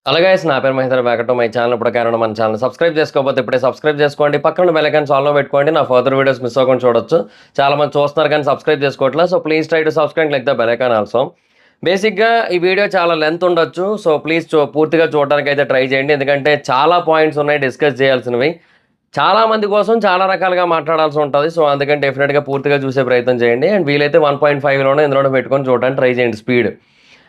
అలాగే నా పేరు Mahendra back to my channel. ఇప్పుడు కారణం మన ఛానల్ సబ్స్క్రైబ్ చేసుకోకపోతే ఇప్పుడే సబ్స్క్రైబ్ చేసుకోండి. పక్కన బెల్ ఐకాన్ ఆల్లో పెట్టుకోండి. నా ఫర్దర్ వీడియోస్ మిస్ అవ్వకుండా చూడొచ్చు. చాలా మంది చూస్తున్నారు కానీ సబ్స్క్రైబ్ చేసుకోవట్లేదు. So please try to subscribe like the bell icon also. బేసిక్‌గా ఈ వీడియో చాలా లెంత్ ఉండొచ్చు. సో ప్లీజ్ పూర్తిగా చూడడానికి అయితే ట్రై చేయండి. ఎందుకంటే చాలా పాయింట్స్ ఉన్నాయి డిస్కస్ చేయాల్సినవి. చాలా మంది కోసం చాలా రకాలుగా మాట్లాడాల్సి ఉంటుంది. సో అందుకని డెఫినెట్‌గా పూర్తిగా చూసే ప్రయత్నం చేయండి. అండ్ వీలైతే 1.5లోనే ఇందులోనే పెట్టుకొని చూడడానికి ట్రై చేయండి స్పీడ్.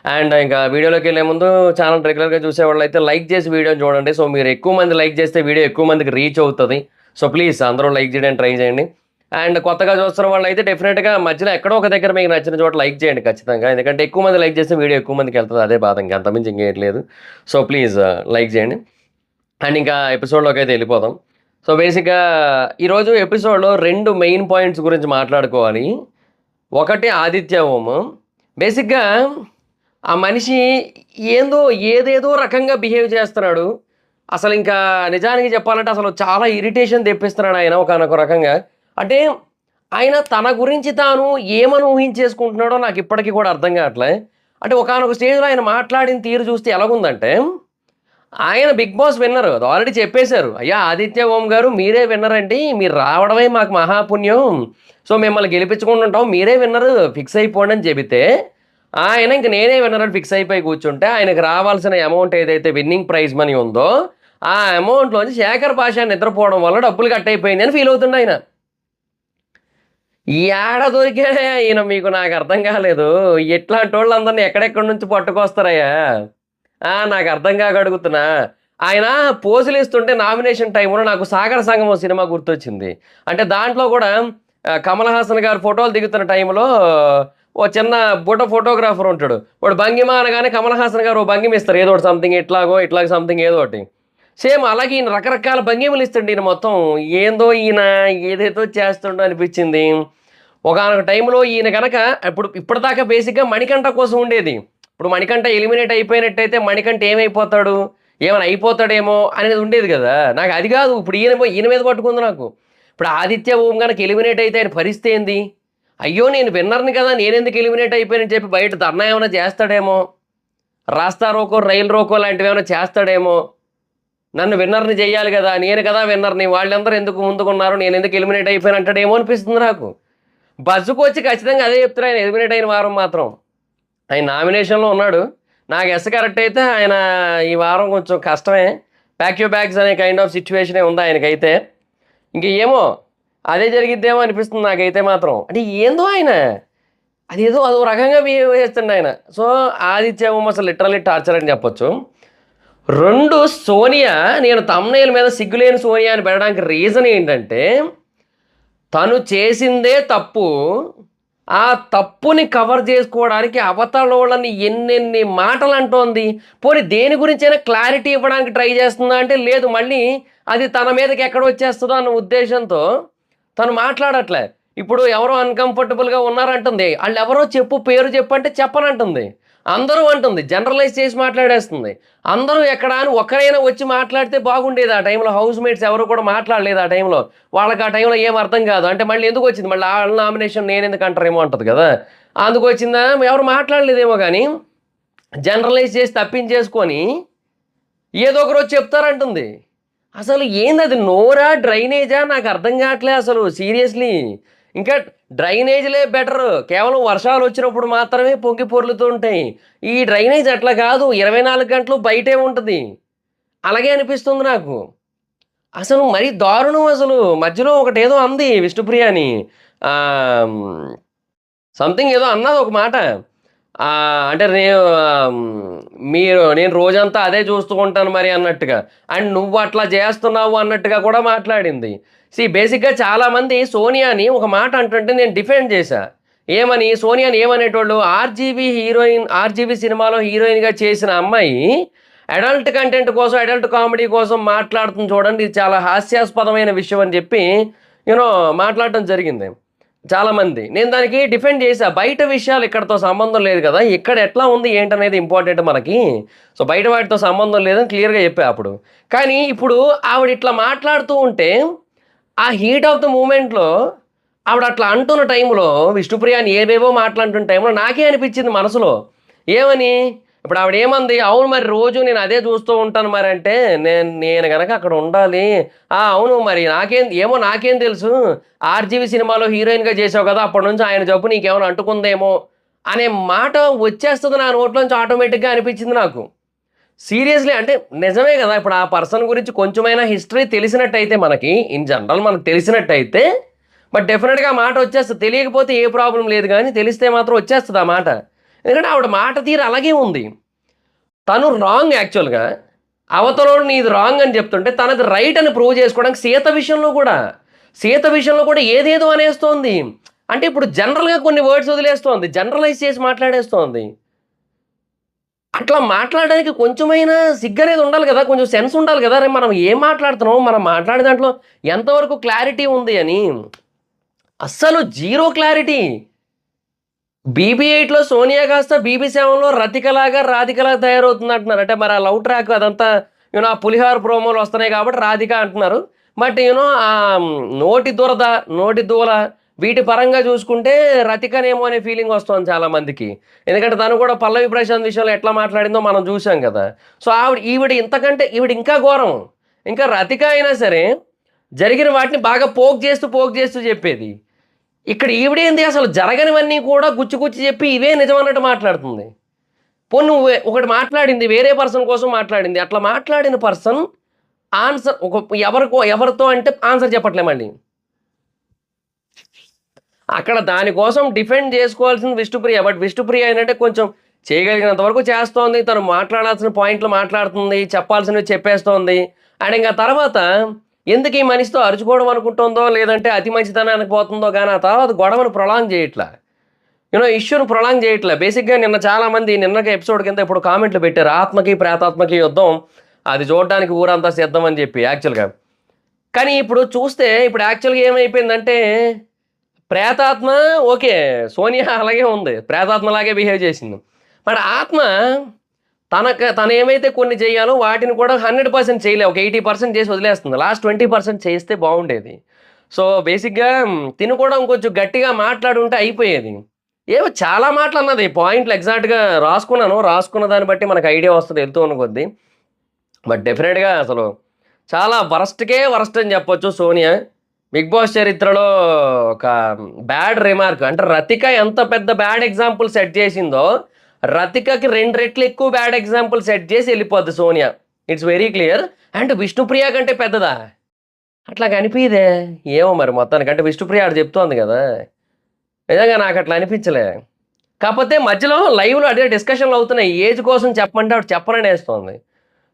అండ్ ఇంకా వీడియోలోకి వెళ్ళే ముందు ఛానల్ రెగ్యులర్గా చూసేవాళ్ళు అయితే లైక్ చేసి వీడియోని చూడండి. సో మీరు ఎక్కువ మంది లైక్ చేస్తే వీడియో ఎక్కువ మందికి రీచ్ అవుతుంది. సో ప్లీజ్ అందరూ లైక్ చేయడానికి ట్రై చేయండి. అండ్ కొత్తగా చూస్తున్న వాళ్ళు అయితే డెఫినెట్గా మధ్యలో ఎక్కడో ఒక దగ్గర మీకు నచ్చిన చోట లైక్ చేయండి ఖచ్చితంగా. ఎందుకంటే ఎక్కువ మంది లైక్ చేస్తే వీడియో ఎక్కువ మందికి వెళ్తుంది. అదే బాధ, ఇంకా అంతమించి ఇంకేయట్లేదు. సో ప్లీజ్ లైక్ చేయండి. అండ్ ఇంకా ఎపిసోడ్లోకి అయితే వెళ్ళిపోదాం. సో బేసిక్గా ఈరోజు ఎపిసోడ్లో 2 మెయిన్ పాయింట్స్ గురించి మాట్లాడుకోవాలి. ఒకటి ఆదిత్య ఓం. బేసిక్గా ఆ మనిషి ఏదేదో రకంగా బిహేవ్ చేస్తున్నాడు. అసలు ఇంకా నిజానికి చెప్పాలంటే అసలు చాలా ఇరిటేషన్ తెప్పిస్తున్నాడు ఆయన ఒకానొక రకంగా. అంటే ఆయన తన గురించి తాను ఏమని ఊహించేసుకుంటున్నాడో నాకు ఇప్పటికీ కూడా అర్థం కావట్లే. అంటే ఒకానొక స్టేజ్‌లో ఆయన మాట్లాడిన తీరు చూస్తే ఎలాగుందంటే, ఆయన 'బిగ్ బాస్' విన్నరు. అది ఆల్రెడీ చెప్పేశారు. "అయ్యా ఆదిత్య ఓం గారు మీరే విన్నర్ అండి. మీరు రావడమే మాకు మహాపుణ్యం. సో మిమ్మల్ని గెలిపించుకుంటుంటాం. మీరే విన్నరు ఫిక్స్ అయిపోండి" అని చెబితే ఆయన ఇంక నేనే విన్నర్ అని ఫిక్స్ అయిపోయి కూర్చుంటే ఆయనకు రావాల్సిన అమౌంట్ ఏదైతే విన్నింగ్ ప్రైజ్ మనీ ఉందో ఆ అమౌంట్‌లోంచి శేఖర్ భాష నిద్రపోవడం వల్ల డబ్బులు కట్ అయిపోయింది అని ఫీల్ అవుతుండు ఆయన. ఏడ దొరికాడే ఈయన మీకు నాకు అర్థం కాలేదు. ఇట్లాంటోళ్ళందరిని ఎక్కడెక్కడి నుంచి పట్టుకొస్తారయ్యా? నాకు అర్థం కాక అడుగుతున్నా. ఆయన పోజులిస్తుంటే నామినేషన్ టైమ్‌లో నాకు 'సాగర సంగమం' సినిమా గుర్తొచ్చింది. అంటే దాంట్లో కూడా కమల్ హాసన్ గారు ఫోటోలు దిగుతున్న టైంలో ఓ చిన్న బుడ్డ ఫోటోగ్రాఫర్ ఉంటాడు. వాడు భంగిమ అనగానే కమల్ హాసన్ గారు ఓ భంగిమ ఇస్తారు. ఏదో ఒకటి సంథింగ్ ఇట్లాగ సంథింగ్ ఏదో ఒకటి. సేమ్ అలాగే ఈయన రకరకాల భంగిమలు ఇస్తుండు ఈయన మొత్తం. ఏందో ఈయన ఏదేదో చేస్తుండో అనిపించింది. ఒకానొక టైంలో ఈయన గనక ఇప్పటిదాకా బేసిక్‌గా మణికంఠ కోసం ఉండేది. ఇప్పుడు మణికంఠ ఎలిమినేట్ అయిపోయినట్టయితే మణికంఠ ఏమైపోతాడు? ఏమైనా అయిపోతాడేమో అనేది ఉండేది గదా! నాకు అది గాదు. ఇప్పుడు ఈయన మీద పట్టుకుంది నాకు. ఇప్పుడు ఆదిత్య ఓం గనక ఎలిమినేట్ అయితే ఆయన పరిస్థితి ఏంది? అయ్యో! నేను విన్నర్‌ని కదా! నేనెందుకు ఎలిమినేట్ అయిపోయానని చెప్పి బయట ధర్నా ఏమైనా చేస్తాడేమో! రాస్తా రోకో, రైలు రోకో లాంటివేమైనా చేస్తాడేమో! నన్ను విన్నర్‌ని జేయాలి గదా! నేను కదా విన్నర్‌ని. వాళ్ళందరూ ఎందుకు ముందుకున్నారు? నేనెందుకు ఎలిమినేట్ అయిపోయాను అంటాడేమో అనిపిస్తుంది నాకు. బస్సుకొచ్చి ఖచ్చితంగా అదే చెప్తారు ఆయన ఎలిమినేట్ అయిన వారం మాత్రం. ఆయన నామినేషన్‌లో ఉన్నాడు. నా గెస్ కరెక్ట్ అయితే ఆయన ఈ వారం కొంచెం కష్టమే. ప్యాక్ యూర్ బ్యాగ్స్ అనే కైండ్ ఆఫ్ సిట్యుయేషనే ఉంది ఆయనకైతే. ఇంక ఏమో అదే జరిగిద్దేమో అనిపిస్తుంది నాకైతే మాత్రం. అంటే ఏందో ఆయన అదో రకంగా బిహేవ్ చేస్తుండు ఆయన. సో, ఆదిత్య ఓం అసలు లిటరల్లీ టార్చర్ అని చెప్పొచ్చు. 2 సోనియా, నేను థంబ్‌నెయిల్ మీద సిగ్గులేని సోనియా అని పెట్టడానికి రీజన్ ఏంటంటే, తను చేసిందే తప్పు. ఆ తప్పుని కవర్ చేసుకోవడానికి అవతలోళ్ళని ఎన్నెన్ని మాటలంటోంది. పోనీ దేని గురించైనా క్లారిటీ ఇవ్వడానికి ట్రై చేస్తుందా అంటే లేదు. మళ్ళీ అది తన మీదకి ఎక్కడొచ్చేస్తదో అన్న ఉద్దేశంతో తను మాట్లాడట్లే. ఇప్పుడు ఎవరో అన్‌కంఫర్టబుల్‌గా ఉన్నారంటుంది. ఆళ్ళెవరో పేరు చెప్పు అంటే చెప్పనంటుంది. అందరూ అంటుంది. జనరలైజ్ చేసి మాట్లాడేస్తుంది. అందరూ ఎక్కడ అని ఒక్కరైనా వచ్చి మాట్లాడితే బాగుండేది ఆ టైంలో. హౌస్ మేట్స్ ఎవరు కూడా మాట్లాడలేదు ఆ టైంలో. వాళ్ళకి ఆ టైంలో ఏం అర్థం కాదు. అంటే మళ్ళీ ఎందుకొచ్చింది? మళ్ళీ ఆళ్ళ నామినేషన్ నేనెందుకు అంటారేమో అంటది కదా! అందుకొచ్చిందా? ఎవరు మాట్లాడలేదేమో గానీ, జనరలైజ్ చేసి తప్పించేసుకొని ఏదో ఒకరోజు చెప్తారంటుంది. అసలు ఏందది నోరా? డ్రైనేజా? నాకు అర్థం కావట్లే అసలు సీరియస్‌లీ. ఇంకా డ్రైనేజ్‌లే బెటరు. కేవలం వర్షాలొచ్చినప్పుడు మాత్రమే పొంగి పొర్లుతూ ఉంటాయి. ఈ డ్రైనేజ్ అట్లా కాదు. 24 గంటలు బయటే ఉంటది. అలాగే అనిపిస్తుంది నాకు. అసలు మరీ దారుణం అసలు. మధ్యలో ఒకటేదో అంది విష్ణుప్రియ అని. ఆహ్, హ్మ్. సంథింగ్ ఏదో అన్నది ఒక మాట. అంటే నేను రోజంతా అదే చూస్తూ ఉంటాను మరి అన్నట్టుగా. అండ్ నువ్వు అట్లా చేస్తున్నావు అన్నట్టుగా కూడా మాట్లాడింది. బేసిక్‌గా చాలామంది సోనియాని ఒక మాట అంటుంటే నేను డిఫెండ్ చేశా. ఏమని? సోనియాని ఏమనేటోళ్ళు 'ఆర్‌జీవీ' సినిమాలో హీరోయిన్‌గా చేసిన అమ్మాయి అడల్ట్ కంటెంట్ కోసం, అడల్ట్ కామెడీ కోసం మాట్లాడుతుంది చూడండి. ఇది చాలా హాస్యాస్పదమైన విషయం అని చెప్పి మాట్లాడటం జరిగింది. చాలామంది. నేను దానికి డిఫెండ్ చేశా. బయట విషయాలు ఇక్కడితో సంబంధం లేదు గదా! ఇక్కడ ఎట్లా ఉంది ఏంటనేది ఇంపార్టెంట్ మనకి. సో, బయట వాటితో సంబంధం లేదని క్లియర్‌గా చెప్పా అప్పుడు. కానీ ఇప్పుడు ఆవిడ ఇట్లా మాట్లాడుతూ ఉంటే, ఆ హీట్ ఆఫ్ ద మూమెంట్‌లో ఆవిడ అట్లా అంటున్న టైంలో విష్ణుప్రియ అని ఏవేవో మాటలంటున్న టైంలో నాకే అనిపించింది మనసులో. ఏమని? ఇప్పుడు ఆవిడేమంది, అవును మరి రోజు నేను అదే చూస్తూ ఉంటాను మరంటే, నేను గనక అక్కడ ఉండాలి. అవును మరి నాకేం తెలుసు, 'ఆర్‌జీవి' సినిమాలో హీరోయిన్‌గా చేసావు కదా! అప్పటినుంచి ఆయన జబ్బు నీకేమైనా అంటుకుందేమో అనే మాట వచ్చేస్తది నా నోట్లోంచి ఆటోమేటిక్‌గా అనిపించింది నాకు. సీరియస్‌లీ అంటే నిజమే గదా! ఇప్పుడు ఆ పర్సన్ గురించి కొంచెమైనా హిస్టరీ తెలిసినట్టయితే మనకి, ఇన్ జనరల్ మనకు తెలిసినట్టయితే, బట్ డెఫినిట్‌గా ఆ మాట వచ్చేస్తది. తెలియకపోతే ఏ ప్రాబ్లమ్ లేదు గానీ, తెలిస్తే మాత్రం వచ్చేస్తది ఆ మాట. ఎందుకంటే ఆవిడ మాట తీరు అలాగే ఉంది. తను రాంగ్ యాక్చువల్‌గా. అవతలోడు నీది రాంగ్ అని చెప్తుంటే, తనది రైట్ అని ప్రూవ్ చేసుకోవడానికి సీత విషయంలో కూడా ఏదేదో అనేస్తోంది. అంటే ఇప్పుడు జనరల్‌గా కొన్ని వర్డ్స్ వదిలేస్తోంది. జనరలైజ్ చేసి మాట్లాడేస్తోంది. అట్లా మాట్లాడడానికి కొంచెమైనా సిగ్గనేది ఉండాలి గదా! కొంచెం సెన్స్ ఉండాలి గదా! అరె! మనం ఏం మాట్లాడుతున్నాం? మనం మాట్లాడే దాంట్లో ఎంతవరకు క్లారిటీ ఉంది అని. అస్సలు జీరో క్లారిటీ. 'బీబీ8లో' సోనియా కాస్త 'బీబీ7లో' రతికలాగా, రాధికలాగా తయారవుతుందంటున్నారు. అంటే మరి ఆ లవ్ ట్రాక్ అదంతా ఆ 'పులిహోర' ప్రోమోలు వస్తున్నాయి కాబట్టి 'రాధిక' అంటున్నారు. బట్ నోటి దురద, నోటి దూల వీటి పరంగా చూసుకుంటే 'రతికనేమో' అనే ఫీలింగ్ వస్తోంది చాలా మందికి. ఎందుకంటే తను కూడా 'పల్లవి ప్రశాంత్' విషయంలో ఎట్లా మాట్లాడిందో మనం చూసాం కదా! సో, ఈవిడ ఇంకా ఘోరం. ఇంకా 'రతిక' అయినా సరే జరిగిన వాటిని బాగా పోక్ చేస్తూ చెప్పేది. ఇక్కడ ఈవిడేంది అసలు జరగనివన్నీ కూడా గుచ్చి గుచ్చి చెప్పి ఇవే నిజమన్నట్టు మాట్లాడుతుంది. పోనీ ఒకటి మాట్లాడింది వేరే పర్సన్ కోసం మాట్లాడింది. అట్లా మాట్లాడిన పర్సన్ ఆన్సర్ ఎవరితో అంటే ఆన్సర్ చెప్పట్లే మళ్ళీ. అక్కడ దాని కోసం డిఫెండ్ జేసుకోవాల్సింది విష్ణుప్రియ. బట్ విష్ణుప్రియ ఏంటంటే కొంచెం చేయగలిగినంత వరకు చేస్తోంది. తను మాట్లాడాల్సిన పాయింట్లు మాట్లాడుతుంది. చెప్పాల్సినవి చెప్పేస్తోంది. అండ్ ఇంక తర్వాత ఎందుకు ఈ మనిషితో అరుచుకోవడం అనుకుంటుందో, లేదంటే అతి మంచితనానికి పోతుందో గాని, ఆ తర్వాత గొడవను ప్రొలాంగ్ చేయట్లా. ఇష్యూని ప్రొలాంగ్ చేయట్లే. బేసిక్‌గా చాలామంది నిన్నటి ఎపిసోడ్ కింద ఇప్పుడు కామెంట్‌లు పెట్టారు. ఆత్మకి, ప్రేతాత్మకి యుద్ధం. అది చూడడానికి ఊరంతా సిద్ధం అని చెప్పి యాక్చువల్‌గా. కానీ ఇప్పుడు చూస్తే ఇప్పుడు యాక్చువల్‌గా ఏమైపోయిందంటే ప్రేతాత్మ ఓకే. సోనియా అలాగే ఉంది. ప్రేతాత్మలాగే బిహేవ్ చేసింది. మరి ఆత్మ తనేమైతే కొన్ని చేయాలో వాటిని కూడా 100% చేయలే. ఒక 80% చేసి వదిలేస్తుంది. లాస్ట్ 20% చేస్తే బావుండేది. సో, బేసిక్‌గా తిను కూడా ఇంకొంచెం గట్టిగా మాట్లాడుంటే అయిపోయేది. ఏవో చాలా మాటలన్నది. పాయింట్లు ఎగ్జాక్ట్‌గా రాసుకున్నాను. రాసుకున్న దాన్ని బట్టి మనకు ఐడియా వస్తది ఎళ్తూ ఉన్న కొద్దీ. బట్ డెఫినిట్‌గా అసలు చాలా వరస్ట్‌కే వరస్ట్ అని చెప్పొచ్చు సోనియా. 'బిగ్ బాస్' చరిత్రలో ఒక బ్యాడ్ రిమార్క్ అంటే రతిక ఎంత పెద్ద బ్యాడ్ ఎగ్జాంపుల్ సెట్ చేసిందో, రతికకి 2 రెట్లు ఎక్కువ బ్యాడ్ ఎగ్జాంపుల్ సెట్ చేసి ఎళ్ళిపోద్ది Sonia. It's very clear. And Vishnupriya కంటే పెద్దదా? అట్లా కనిపియదే. ఏమో మరి మొత్తానికి. అంటే విష్ణుప్రియ ఆడ చెప్తోంది గదా! నిజంగా నాకట్లా అనిపించలే. కాపోతే మధ్యలో లైవ్‌లో అదే డిస్కషన్‌లు అవుతున్నాయి. ఏజ్ కోసం చెప్పమంటే ఆవిడ చెప్పననేస్తోంది.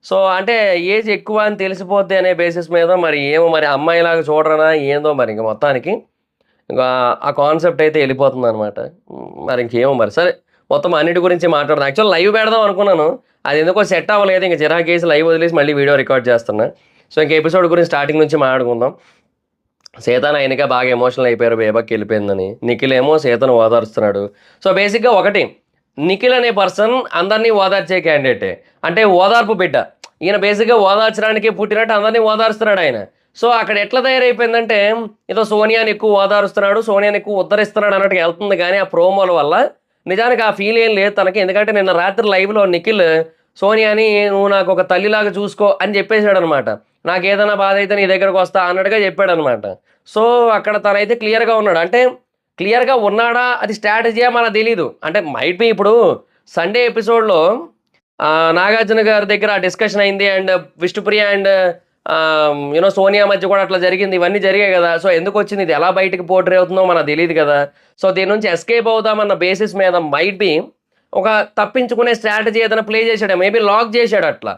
సో, అంటే ఏజ్ ఎక్కువ అని తెలిసిపోద్ది అనే బేసిస్ మీద మరి ఏమో మరి అమ్మాయిలాగా చూడరనా ఏందో మరి ఇంక మొత్తానికి. ఇంకా ఆ కాన్సెప్ట్ అయితే ఎళ్ళిపోతుందనమాట. మరి ఇంకేమో మరి. సరే మొత్తం అన్నిటి గురించి మాట్లాడదాం. యాక్చువల్ లైవ్ పెడదాం అనుకున్నాను. అదెందుకో సెట్ అవ్వలేదు. ఇంక చిరాకేసి లైవ్ వదిలేసి మళ్ళీ వీడియో రికార్డ్ చేస్తున్నా. సో, ఇంక ఎపిసోడ్ గురించి స్టార్టింగ్ నుంచి మాట్లాడుకుందాం. సీత, నయనిక బాగా ఎమోషనల్ అయిపోయారు బేబక్కి ఎళ్ళిపోయిందని. నిఖిల్ ఏమో సీతను ఓదారుస్తున్నాడు. సో, బేసిక్‌గా ఒకటి నిఖిల్ అనే పర్సన్ అందరిని ఓదార్చే క్యాండిడేటే. అంటే ఓదార్పు బిడ్డ. ఈయన బేసిక్‌గా ఓదార్చడానికే పుట్టినట్టు అందరిని ఓదారుస్తున్నాడాయన. సో, అక్కడ ఎట్లా తయారైపోయిందంటే ఏదో సోనియాని ఎక్కువ ఓదారుస్తున్నాడు, సోనియాని ఎక్కువ ఉద్ధరిస్తున్నాడు అన్నట్టుగా ఎళ్తుంది గానీ ఆ ప్రోమోల వల్ల నిజానికి ఆ ఫీల్ ఏం లేదు తనకి. ఎందుకంటే నిన్న రాత్రి లైవ్‌లో నిఖిల్ సోనియాని "నువ్వు నాకొక తల్లిలాగా చూసుకో" అని చెప్పేసాడనమాట. నాకేదైనా బాధైతే నీ దగ్గరకొస్తా అన్నట్టుగా చెప్పాడనమాట. సో, అక్కడ తనైతే క్లియర్‌గా ఉన్నాడు. అంటే క్లియర్‌గా ఉన్నాడా? అది స్ట్రాటజీయా మనకు తెలీదు. అంటే మైట్ బి ఇప్పుడు సండే ఎపిసోడ్‌లో 'నాగార్జున' గారి దగ్గర ఆ డిస్కషన్ అయింది. అండ్ విష్ణుప్రియ అండ్ సోనియా మధ్య కూడా అట్లా జరిగింది. ఇవన్నీ జరిగాయి గదా! సో, ఎందుకొచ్చింది? ఇది ఎలా బయటకి పోర్ట్రే అవుతుందో మనకు తెలీదు గదా! సో, దీని నుంచి ఎస్కేప్ అవుదామన్న బేసిస్ మీద మైట్ బి ఒక తప్పించుకునే స్ట్రాటజీ ఏదైనా ప్లే చేసాడేమో. మేబీ లాక్ చేసాడట్లా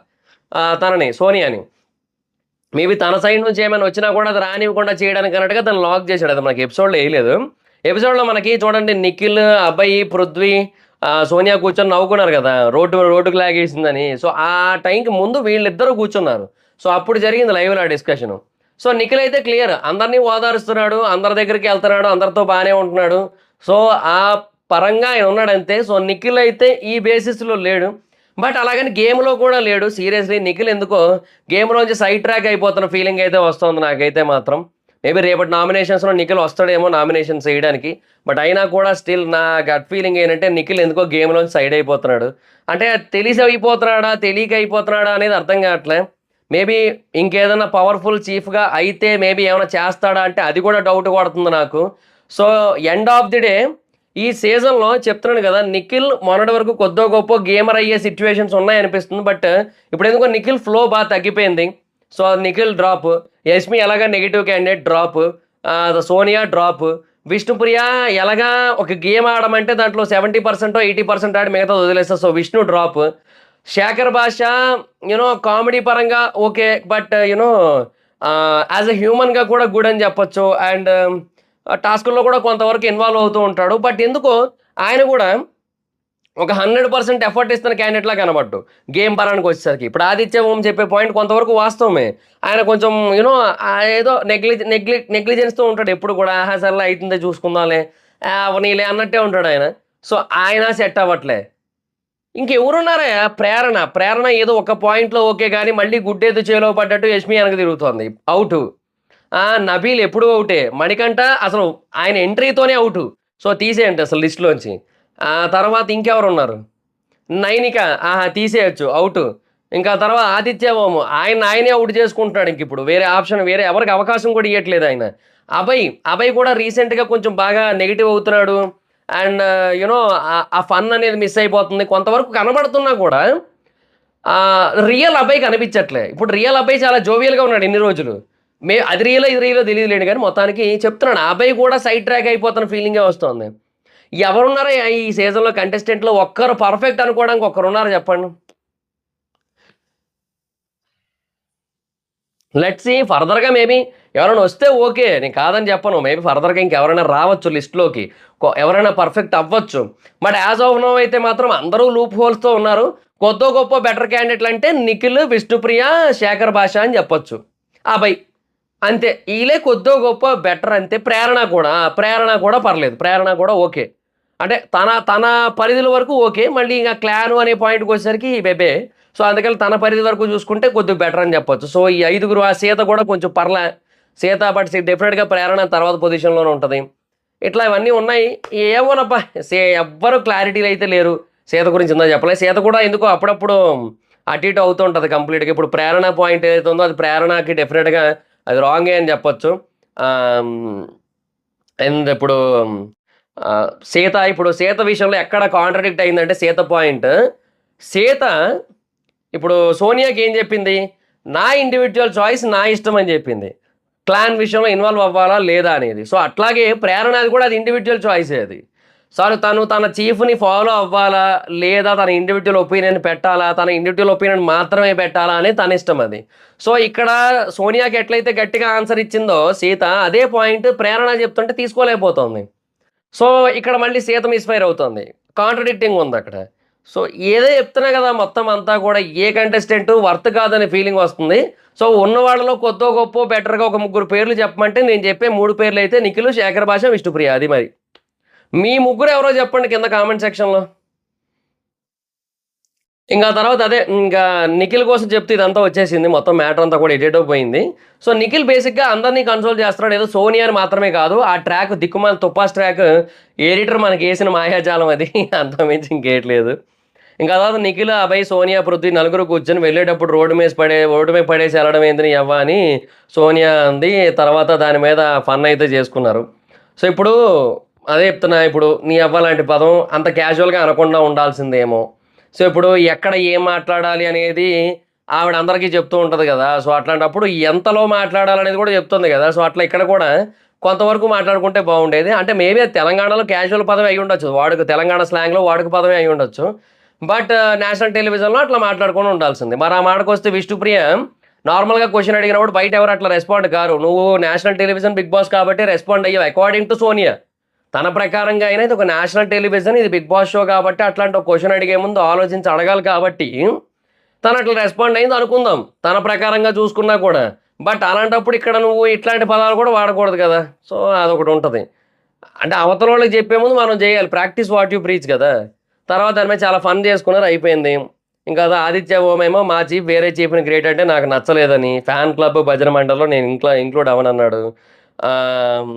తనని సోనియాని. మేబీ తన సైడ్ నుంచి ఏమైనా వచ్చినా కూడా అది రానివ్వకుండా చేయడానికి అన్నట్టుగా తను లాక్ చేసాడు. అది మనకి ఎపిసోడ్‌లో ఎయలేదు. ఎపిసోడ్‌లో మనకి చూడండి నిఖిల్, అభయ్, పృథ్వీ, సోనియా కూర్చొని నవ్వుకున్నారు గదా! రోడ్డుకి లాగేసిందని. సో, ఆ టైంకి ముందు వీళ్ళిద్దరూ కూర్చున్నారు. సో, అప్పుడు జరిగింది లైవ్‌లో ఆ డిస్కషను. సో, నిఖిల్ అయితే క్లియర్. అందరిని ఓదారుస్తున్నాడు. అందరి దగ్గరికి ఎళ్తున్నాడు. అందరితో బానే ఉంటున్నాడు. సో, ఆ పరంగా ఆయన ఉన్నాడంతే. సో, నిఖిల్ అయితే ఈ బేసిస్‌లో లేడు. బట్ అలాగని గేమ్‌లో కూడా లేడు. సీరియస్‌లీ నిఖిల్ ఎందుకో గేమ్‌లోంచి సైడ్ ట్రాక్ అయిపోతున్న ఫీలింగ్ అయితే వస్తోంది నాకైతే మాత్రం. మేబీ రేపటి నామినేషన్స్లో నిఖిల్ వస్తాడేమో నామినేషన్స్ వేయడానికి. బట్ అయినా కూడా స్టిల్ నా గట్ ఫీలింగ్ ఏంటంటే నిఖిల్ ఎందుకో గేమ్లోంచి సైడ్ అయిపోతున్నాడు. అంటే తెలిసి అయిపోతున్నాడా తెలియక అయిపోతున్నాడా అనేది అర్థం కావట్లే. మేబీ ఇంకేదైనా పవర్ఫుల్ చీఫ్గా అయితే మేబీ ఏమైనా చేస్తాడా అంటే అది కూడా డౌట్ కొడుతుంది నాకు. So end of the day ఈ సీజన్లో చెప్తున్నాను కదా, నిఖిల్ మొన్నటి వరకు కొద్దో గొప్ప గేమర్ అయ్యే సిచ్యువేషన్స్ ఉన్నాయనిపిస్తుంది. బట్ ఇప్పుడు ఎందుకో నిఖిల్ ఫ్లో బాగా తగ్గిపోయింది. సో నిఖిల్ డ్రాప్, యష్మి ఎలాగా negative candidate drop, Sonia drop, Vishnupriya ఎలాగా ఒక గేమ్ ఆడమంటే దాంట్లో 70% 80% ఆడి మిగతా వదిలేస్తారు. So Vishnu drop, Shekhar Basha you know comedy పరంగా okay, but you know as a హ్యూమన్గా కూడా గుడ్ అని చెప్పొచ్చు. అండ్ టాస్కుల్లో కూడా కొంతవరకు ఇన్వాల్వ్ అవుతూ ఉంటాడు. బట్ ఎందుకో ఆయన కూడా ఒక 100% ఎఫర్ట్ ఇస్తున్న క్యాండిడేట్లా కనబడ్డు గేమ్ పరానికి వచ్చేసరికి. ఇప్పుడు ఆదిత్య ఓం చెప్పే పాయింట్ కొంతవరకు వాస్తవమే. ఆయన కొంచెం యూనో ఏదో నెగ్లిజెన్స్తో ఉంటాడు ఎప్పుడు కూడా. సర్లే అవుతుందే చూసుకుందాంలే, నీలే అన్నట్టే ఉంటాడు ఆయన. సో ఆయన సెట్ అవ్వట్లే. ఇంకెవరున్నారా? ప్రేరణ ఏదో ఒక పాయింట్లో ఓకే, కానీ మళ్ళీ గుడ్డేదో చేలో పడ్డట్టు యష్మి వెనక తిరుగుతోంది, అవుట్. నబీల్ ఎప్పుడు అవుటే, మణికంఠ అసలు ఆయన ఎంట్రీతోనే అవుట్. సో తీసేయండి అసలు లిస్టులోంచి. తర్వాత ఇంకెవరు ఉన్నారు? నైనిక తీసేయచ్చు, అవుట్. ఇంకా తర్వాత ఆదిత్య ఓము ఆయనే అవుట్ చేసుకుంటున్నాడు. ఇంక ఇప్పుడు వేరే ఆప్షన్ వేరే ఎవరికి అవకాశం కూడా ఇవ్వట్లేదు ఆయన. అభయ్ కూడా రీసెంట్గా కొంచెం బాగా నెగిటివ్ అవుతున్నాడు. అండ్ యూనో ఆ ఫన్ అనేది మిస్ అయిపోతుంది కొంతవరకు కనబడుతున్నా కూడా. రియల్ అభయ్ కనిపించట్లే. ఇప్పుడు రియల్ అభయ్ చాలా జోవియల్గా ఉన్నాడు ఇన్ని రోజులు. అది రియలో తెలియదులేండి, కానీ మొత్తానికి చెప్తున్నాను అభయ్ కూడా సైడ్ ట్రాక్ అయిపోతున్న ఫీలింగే వస్తుంది. ఎవరున్నారా ఈ సీజన్లో కంటెస్టెంట్లో ఒక్కరు పర్ఫెక్ట్ అనుకోవడానికి ఒక్కరున్నారా చెప్పండి? లెట్స్ సీ ఫర్దర్గా మేబీ ఎవరైనా వస్తే ఓకే, నేను కాదని చెప్పను. మేబీ ఫర్దర్గా ఇంకెవరైనా రావచ్చు లిస్ట్లోకి, ఎవరైనా పర్ఫెక్ట్ అవ్వచ్చు. బట్ యాజ్ ఆఫ్ నో అయితే మాత్రం అందరూ లూప్ హోల్స్తో ఉన్నారు. కొద్దో గొప్ప బెటర్ క్యాండిడేట్లు అంటే నిఖిల్, విష్ణుప్రియ, శేఖర్ భాష అని చెప్పొచ్చు. అభయ్ అంతే, వీళ్ళే కొద్దో గొప్ప బెటర్. అంతే. ప్రేరణ కూడా పర్లేదు, ప్రేరణ కూడా ఓకే. అంటే తన పరిధుల వరకు ఓకే. మళ్ళీ ఇంకా క్లాను అనే పాయింట్కి వచ్చేసరికి బెబే. సో అందుకని తన పరిధి వరకు చూసుకుంటే కొద్దిగా బెటర్ అని చెప్పొచ్చు. సో ఈ 5గురు, ఆ సీత కూడా కొంచెం పర్లే. సీత బట్ డెఫినెట్గా ప్రేరణ తర్వాత పొజిషన్లోనే ఉంటుంది. ఇట్లా ఇవన్నీ ఉన్నాయి. ఏమోనబ్బా, ఎవ్వరు క్లారిటీలు అయితే లేరు సీత గురించి. ఉందో చెప్పలేదు. సీత కూడా ఎందుకో అప్పుడప్పుడు అటు ఇటు అవుతూ ఉంటుంది కంప్లీట్గా. ఇప్పుడు ప్రేరణ పాయింట్ ఏదైతే ఉందో అది ప్రేరణకి డెఫినెట్గా అది రాంగే అని చెప్పొచ్చు. అండ్ ఇప్పుడు సీత విషయంలో ఎక్కడ కాంట్రడిక్ట్ అయిందంటే సీత ఇప్పుడు సోనియాకి ఏం చెప్పింది? నా ఇండివిజువల్ చాయిస్, నా ఇష్టం అని చెప్పింది. క్లాన్ విషయంలో ఇన్వాల్వ్ అవ్వాలా లేదా అనేది. సో అట్లాగే ప్రేరణ అది కూడా అది ఇండివిజువల్ చాయిసే అది. సారీ, తన చీఫ్ని ఫాలో అవ్వాలా లేదా తన ఇండివిజువల్ ఒపీనియన్ పెట్టాలా, తన ఇండివిజువల్ ఒపీనియన్ మాత్రమే పెట్టాలా అనేది తన ఇష్టం అది. సో ఇక్కడ సోనియాకి ఎట్లయితే గట్టిగా ఆన్సర్ ఇచ్చిందో సీత, అదే పాయింట్ ప్రేరణ చెప్తుంటే తీసుకోలేకపోతుంది. సో ఇక్కడ మళ్ళీ సీత మిస్ఫైర్ అవుతుంది. కాంట్రడిక్టింగ్ ఉంది అక్కడ. సో ఏదో చెప్తున్నా కదా, మొత్తం అంతా కూడా ఏ కంటెస్టెంట్ వర్త్ కాదనే ఫీలింగ్ వస్తుంది. సో ఉన్న వాళ్ళలో కొద్దో గొప్ప బెటర్గా ఒక 3 పేర్లు చెప్పమంటే నేను చెప్పే 3 పేర్లు అయితే నిఖిల్, శేఖర్ భాష, విష్ణుప్రియ. అది మరి మీ ముగ్గురు ఎవరో చెప్పండి కింద కామెంట్ సెక్షన్లో. ఇంకా తర్వాత అదే ఇంకా నిఖిల్ కోసం చెప్తే ఇదంతా వచ్చేసింది, మొత్తం మ్యాటర్ అంతా కూడా ఎడిట్ అయిపోయింది. సో నిఖిల్ బేసిక్గా అందరినీ కన్సోల్ చేస్తున్నాడు. ఏదో సోనియాని మాత్రమే కాదు, ఆ ట్రాక్ దిక్కుమాల తుప్పాస్ ట్రాక్ ఎడిటర్ మనకి వేసిన మాయాజాలం అది, అంత మించి ఇంకేట్లేదు. ఇంకా తర్వాత నిఖిల్, అభయ్, సోనియా, పృథ్వీ నలుగురు కూర్చొని వెళ్ళేటప్పుడు రోడ్డు మీద పడేసి వెళ్ళడం ఏందని ఎవ్వ అని సోనియా అంది. తర్వాత దాని మీద ఫన్ అయితే చేసుకున్నారు. సో ఇప్పుడు అదే చెప్తున్నా, ఇప్పుడు నీ అవ్వ లాంటి పదం అంత క్యాజువల్గా అనకుండా ఉండాల్సిందేమో. సో ఇప్పుడు ఎక్కడ ఏం మాట్లాడాలి అనేది ఆవిడ అందరికీ చెప్తూ ఉంటుంది కదా. సో అట్లాంటప్పుడు ఎంతలో మాట్లాడాలనేది కూడా చెప్తుంది కదా. సో అట్లా ఇక్కడ కూడా కొంతవరకు మాట్లాడుకుంటే బాగుండేది. అంటే మేబీ అది తెలంగాణలో క్యాజువల్ పదవి అయి ఉండొచ్చు, వాడుక తెలంగాణ స్లాంగ్లో వాడుక పదవి అయి ఉండొచ్చు. బట్ నేషనల్ టెలివిజన్లో అట్లా మాట్లాడుకొని ఉండాల్సింది. మరి ఆ మాటకు వస్తే విష్ణుప్రియ నార్మల్గా క్వశ్చన్ అడిగినప్పుడు బయట ఎవరు అట్లా రెస్పాండ్ కారు. నువ్వు నేషనల్ టెలివిజన్ బిగ్ బాస్ కాబట్టి రెస్పాండ్ అయ్యావు అకార్డింగ్ టు సోనియా. తన ప్రకారంగా అయినా ఇది ఒక నేషనల్ టెలివిజన్, ఇది బిగ్ బాస్ షో కాబట్టి అట్లాంటి ఒక క్వశ్చన్ అడిగే ముందు ఆలోచించి అడగాలి కాబట్టి తను అట్లా రెస్పాండ్ అయింది అనుకుందాం, తన ప్రకారంగా చూసుకున్నా కూడా. బట్ అలాంటప్పుడు ఇక్కడ నువ్వు ఇట్లాంటి పదాలు కూడా వాడకూడదు కదా. సో అదొకటి ఉంటుంది. అంటే అవతల వాళ్ళకి చెప్పే ముందు మనం చేయాలి, ప్రాక్టీస్ వాట్ యూ ప్రీచ్ కదా. తర్వాత దాని మీద చాలా ఫన్ చేసుకున్నారు, అయిపోయింది. ఇంకా ఆదిత్య ఓమేమో మా చీఫ్ వేరే చీఫ్ని గ్రేట్ అంటే నాకు నచ్చలేదని, ఫ్యాన్ క్లబ్ భజన మండలిలో నేను ఇంక్లూడ్ అవ్వనన్నాడు. ఆహ్,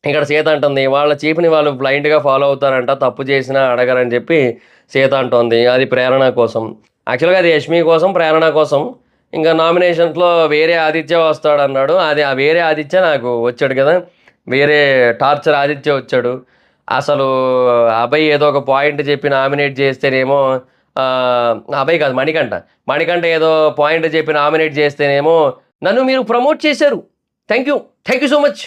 ఇక్కడ సీత అంటుంది, వాళ్ళ చీఫ్‌ని వాళ్ళు బ్లైండ్‌గా ఫాలో అవుతారంట. తప్పు చేసినా అడగరని చెప్పి సీత అంటోంది. అది ప్రేరణ కోసం. యాక్చువల్‌గా అది యష్మి కోసం, ప్రేరణ కోసం. ఇంకా నామినేషన్స్‌లో వేరే ఆదిత్య వస్తాడన్నాడు. అది ఆ వేరే ఆదిత్య నాకు వచ్చాడు కదా! వేరే టార్చర్ ఆదిత్య వచ్చాడు. అసలు అభయ్ ఏదో ఒక పాయింట్ చెప్పి నామినేట్ చేస్తేనేమో అభయ్ కాదు మణికంఠ. మణికంఠ ఏదో పాయింట్ చెప్పి నామినేట్ చేస్తేనేమో నన్ను మీరు ప్రమోట్ చేశారు. Thank you. Thank you so much.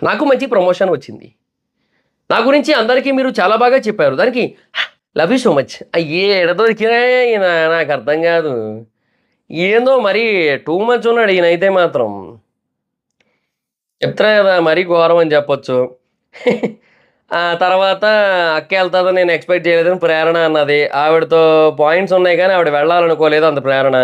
నాకు మంచి ప్రమోషన్ వచ్చింది. నా గురించి అందరికీ మీరు చాలా బాగా చెప్పారు. దానికి లవ్ యూ సో మచ్. ఏడ దొరికినాయే ఈయన నాకర్థం గాదు. ఏందో మరీ టూ మచ్ ఉన్నాడు ఈయనైతే మాత్రం. చెప్తున్నా గదా! మరీ ఘోరం అని జెప్పొచ్చు. ఆ తర్వాత అక్కెళ్తదని నేను ఎక్స్‌పెక్ట్ చేయలేదని ప్రేరణ అన్నది. ఆవిడతో పాయింట్స్ ఉన్నాయి గానీ ఆవిడ వెళ్ళాలనుకోలేదు అంత ప్రేరణ.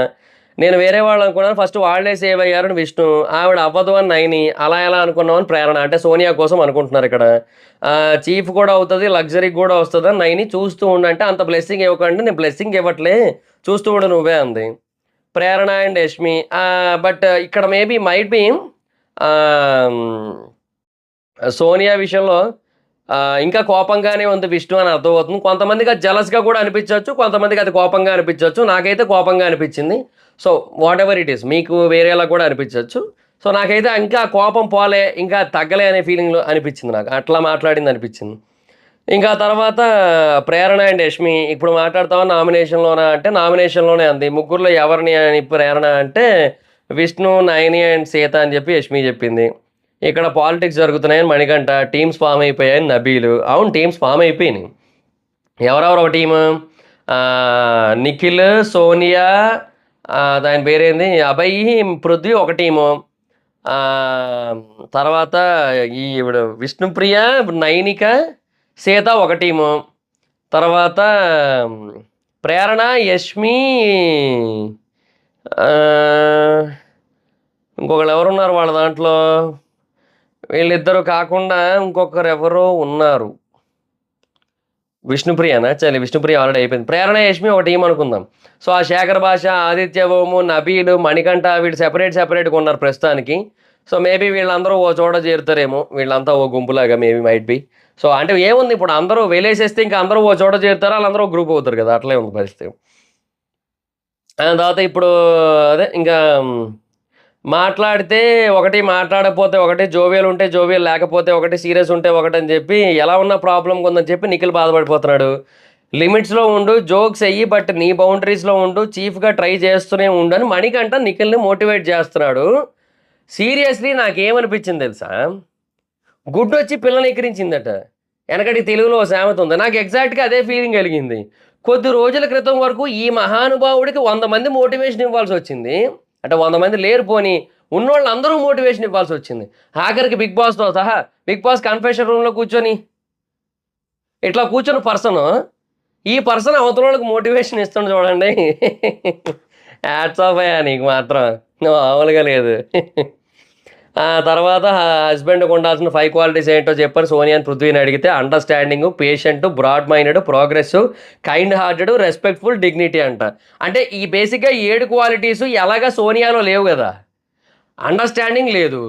నేను వేరే వాళ్ళనుకున్నాను. ఫస్ట్ వాళ్ళే సేవ్ అయ్యారని విష్ణు. ఆవిడ అవ్వదు అని నైని. అలా ఎలా అనుకున్నామని ప్రేరణ. అంటే సోనియా కోసం అనుకుంటున్నారిక్కడ. చీఫ్ కూడా అవుతది. లగ్జరీకి గూడా వస్తదని నైని. చూస్తూ ఉండంటే అంత బ్లెస్సింగ్ ఇవ్వకండి. నేను బ్లెస్సింగ్ ఇవ్వట్లే. చూస్తూ ఉండు నువ్వే అంది. ప్రేరణ అండ్ యష్మి. బట్ ఇక్కడ మేబీ మైట్ బీ ఆహ్, సోనియా విషయంలో ఇంకా కోపంగానే ఉంది విష్ణు అని అర్థమవుతుంది. కొంతమందికి అది జెలస్‌గా కూడా అనిపించొచ్చు. కొంతమందికి అది కోపంగా అనిపించొచ్చు. నాకైతే కోపంగా అనిపించింది. సో, వాటెవర్ ఇట్ ఈస్ మీకు వేరేలా కూడా అనిపించొచ్చు. సో, నాకైతే ఇంకా కోపం పోలే, ఇంకా తగ్గలే అనే ఫీలింగ్‌లో అనిపించింది నాకు. అట్లా మాట్లాడింది అనిపించింది. ఇంకా తర్వాత ప్రేరణ అండ్ యష్మి ఇప్పుడు మాట్లాడతావా నామినేషన్‌లోనా అంటే నామినేషన్‌లోనే అంది. ముగ్గురిలో ఎవరిని అని ప్రేరణ అంటే విష్ణు, నయని అండ్ సీత అని చెప్పి యష్మి చెప్పింది. ఇక్కడ పాలిటిక్స్ జరుగుతున్నాయని మణికంఠ, టీమ్స్ ఫార్మ్ అయిపోయాయని నబీలు. అవును టీమ్స్ ఫార్మ్ అయిపోయినాయి. ఎవరెవరు ఒక టీము? నిఖిల్, సోనియా, దాని పేరేంది అభయ్, పృథ్వీ ఒక టీము. ఆహ్, తర్వాత ఈవిడ విష్ణుప్రియ, నైనిక, సీత ఒక టీము. తర్వాత ప్రేరణ, యష్మి, ఆహ్, ఇంకొకళ్ళు ఎవరున్నారు వాళ్ళ దాంట్లో? వీళ్ళిద్దరు కాకుండా ఇంకొకరెవరో ఉన్నారు. విష్ణుప్రియనా? చలి విష్ణుప్రియ ఆల్రెడీ అయిపోయింది. ప్రేరణ, యష్మి ఒక టీమ్ అనుకుందాం. సో, ఆ శేఖర్ భాష, ఆదిత్య ఓము, నబీలు, మణికంఠ వీళ్ళు సెపరేట్‌గా ఉన్నారు ప్రస్తుతానికి. సో, మేబీ వీళ్ళందరూ ఓ చోట చేరుతారేమో. వీళ్ళంతా ఓ గుంపులాగా మేబీ మైట్ బి. సో, అంటే ఏముంది ఇప్పుడు అందరూ వెలేసేస్తే ఇంక అందరూ ఓ చోట చేరుతారు. ఆళ్ళందరూ ఒక గ్రూప్ అవుతారు కదా! అట్లే ఉంది పరిస్థితి. తర్వాత ఇప్పుడు అదే ఇంకా మాట్లాడితే ఒకటి, మాట్లాడకపోతే ఒకటి, జోవియల్ ఉంటే జోవియల్, లేకపోతే ఒకటి, సీరియస్ ఉంటే ఒకటని చెప్పి ఎలా ఉన్నా ప్రాబ్లమ్‌గా ఉందని చెప్పి నిఖిల్ బాధపడిపోతున్నాడు. లిమిట్స్‌లో ఉండు, జోక్స్ ఎయ్యి బట్ నీ బౌండరీస్‌లో ఉండు, చీఫ్‌గా ట్రై చేస్తూనే ఉండు అని మణికంఠ నిఖిల్‌ని మోటివేట్ చేస్తున్నాడు. సీరియస్‌లీ నాకేమనిపించింది తెలుసా? గుడ్డొచ్చి పిల్లని ఎక్కిరించిందట. ఎనకటికి తెలుగులో ఓ సామెత ఉంది. నాకు ఎగ్జాక్ట్‌గా అదే ఫీలింగ్ కలిగింది. కొద్ది రోజుల క్రితం వరకు ఈ మహానుభావుడికి 100 మంది మోటివేషన్ ఇవ్వాల్సొచ్చింది. అంటే 100 మంది లేరు పోనీ, ఉన్నోళ్ళందరూ మోటివేషన్ ఇవ్వాల్సొచ్చింది. ఆఖరికి బిగ్ బాస్‌తో సహా, బిగ్ బాస్ కన్ఫెషన్ రూమ్‌లో కూర్చొని, ఇట్లా కూర్చున్న పర్సను, ఈ పర్సన్ అవతలోళ్ళకి మోటివేషన్ ఇస్తుండు చూడండి. హ్యాట్స్ ఆఫ్ అయ్యా నీకు మాత్రం. మామూలుగా లేదు. ఆ తర్వాత హస్బెండ్‌కి ఉండాల్సిన 5 క్వాలిటీస్ ఏంటో చెప్పని సోనియాని, పృథ్వీని అడిగితే understanding, patient, broad minded, progressive, kind hearted, respectful, dignity అంట. అంటే ఈ బేసిక్‌గా 7 క్వాలిటీసు ఎలాగా సోనియాలో లేవు గదా! అండర్‌స్టాండింగ్ లేదు.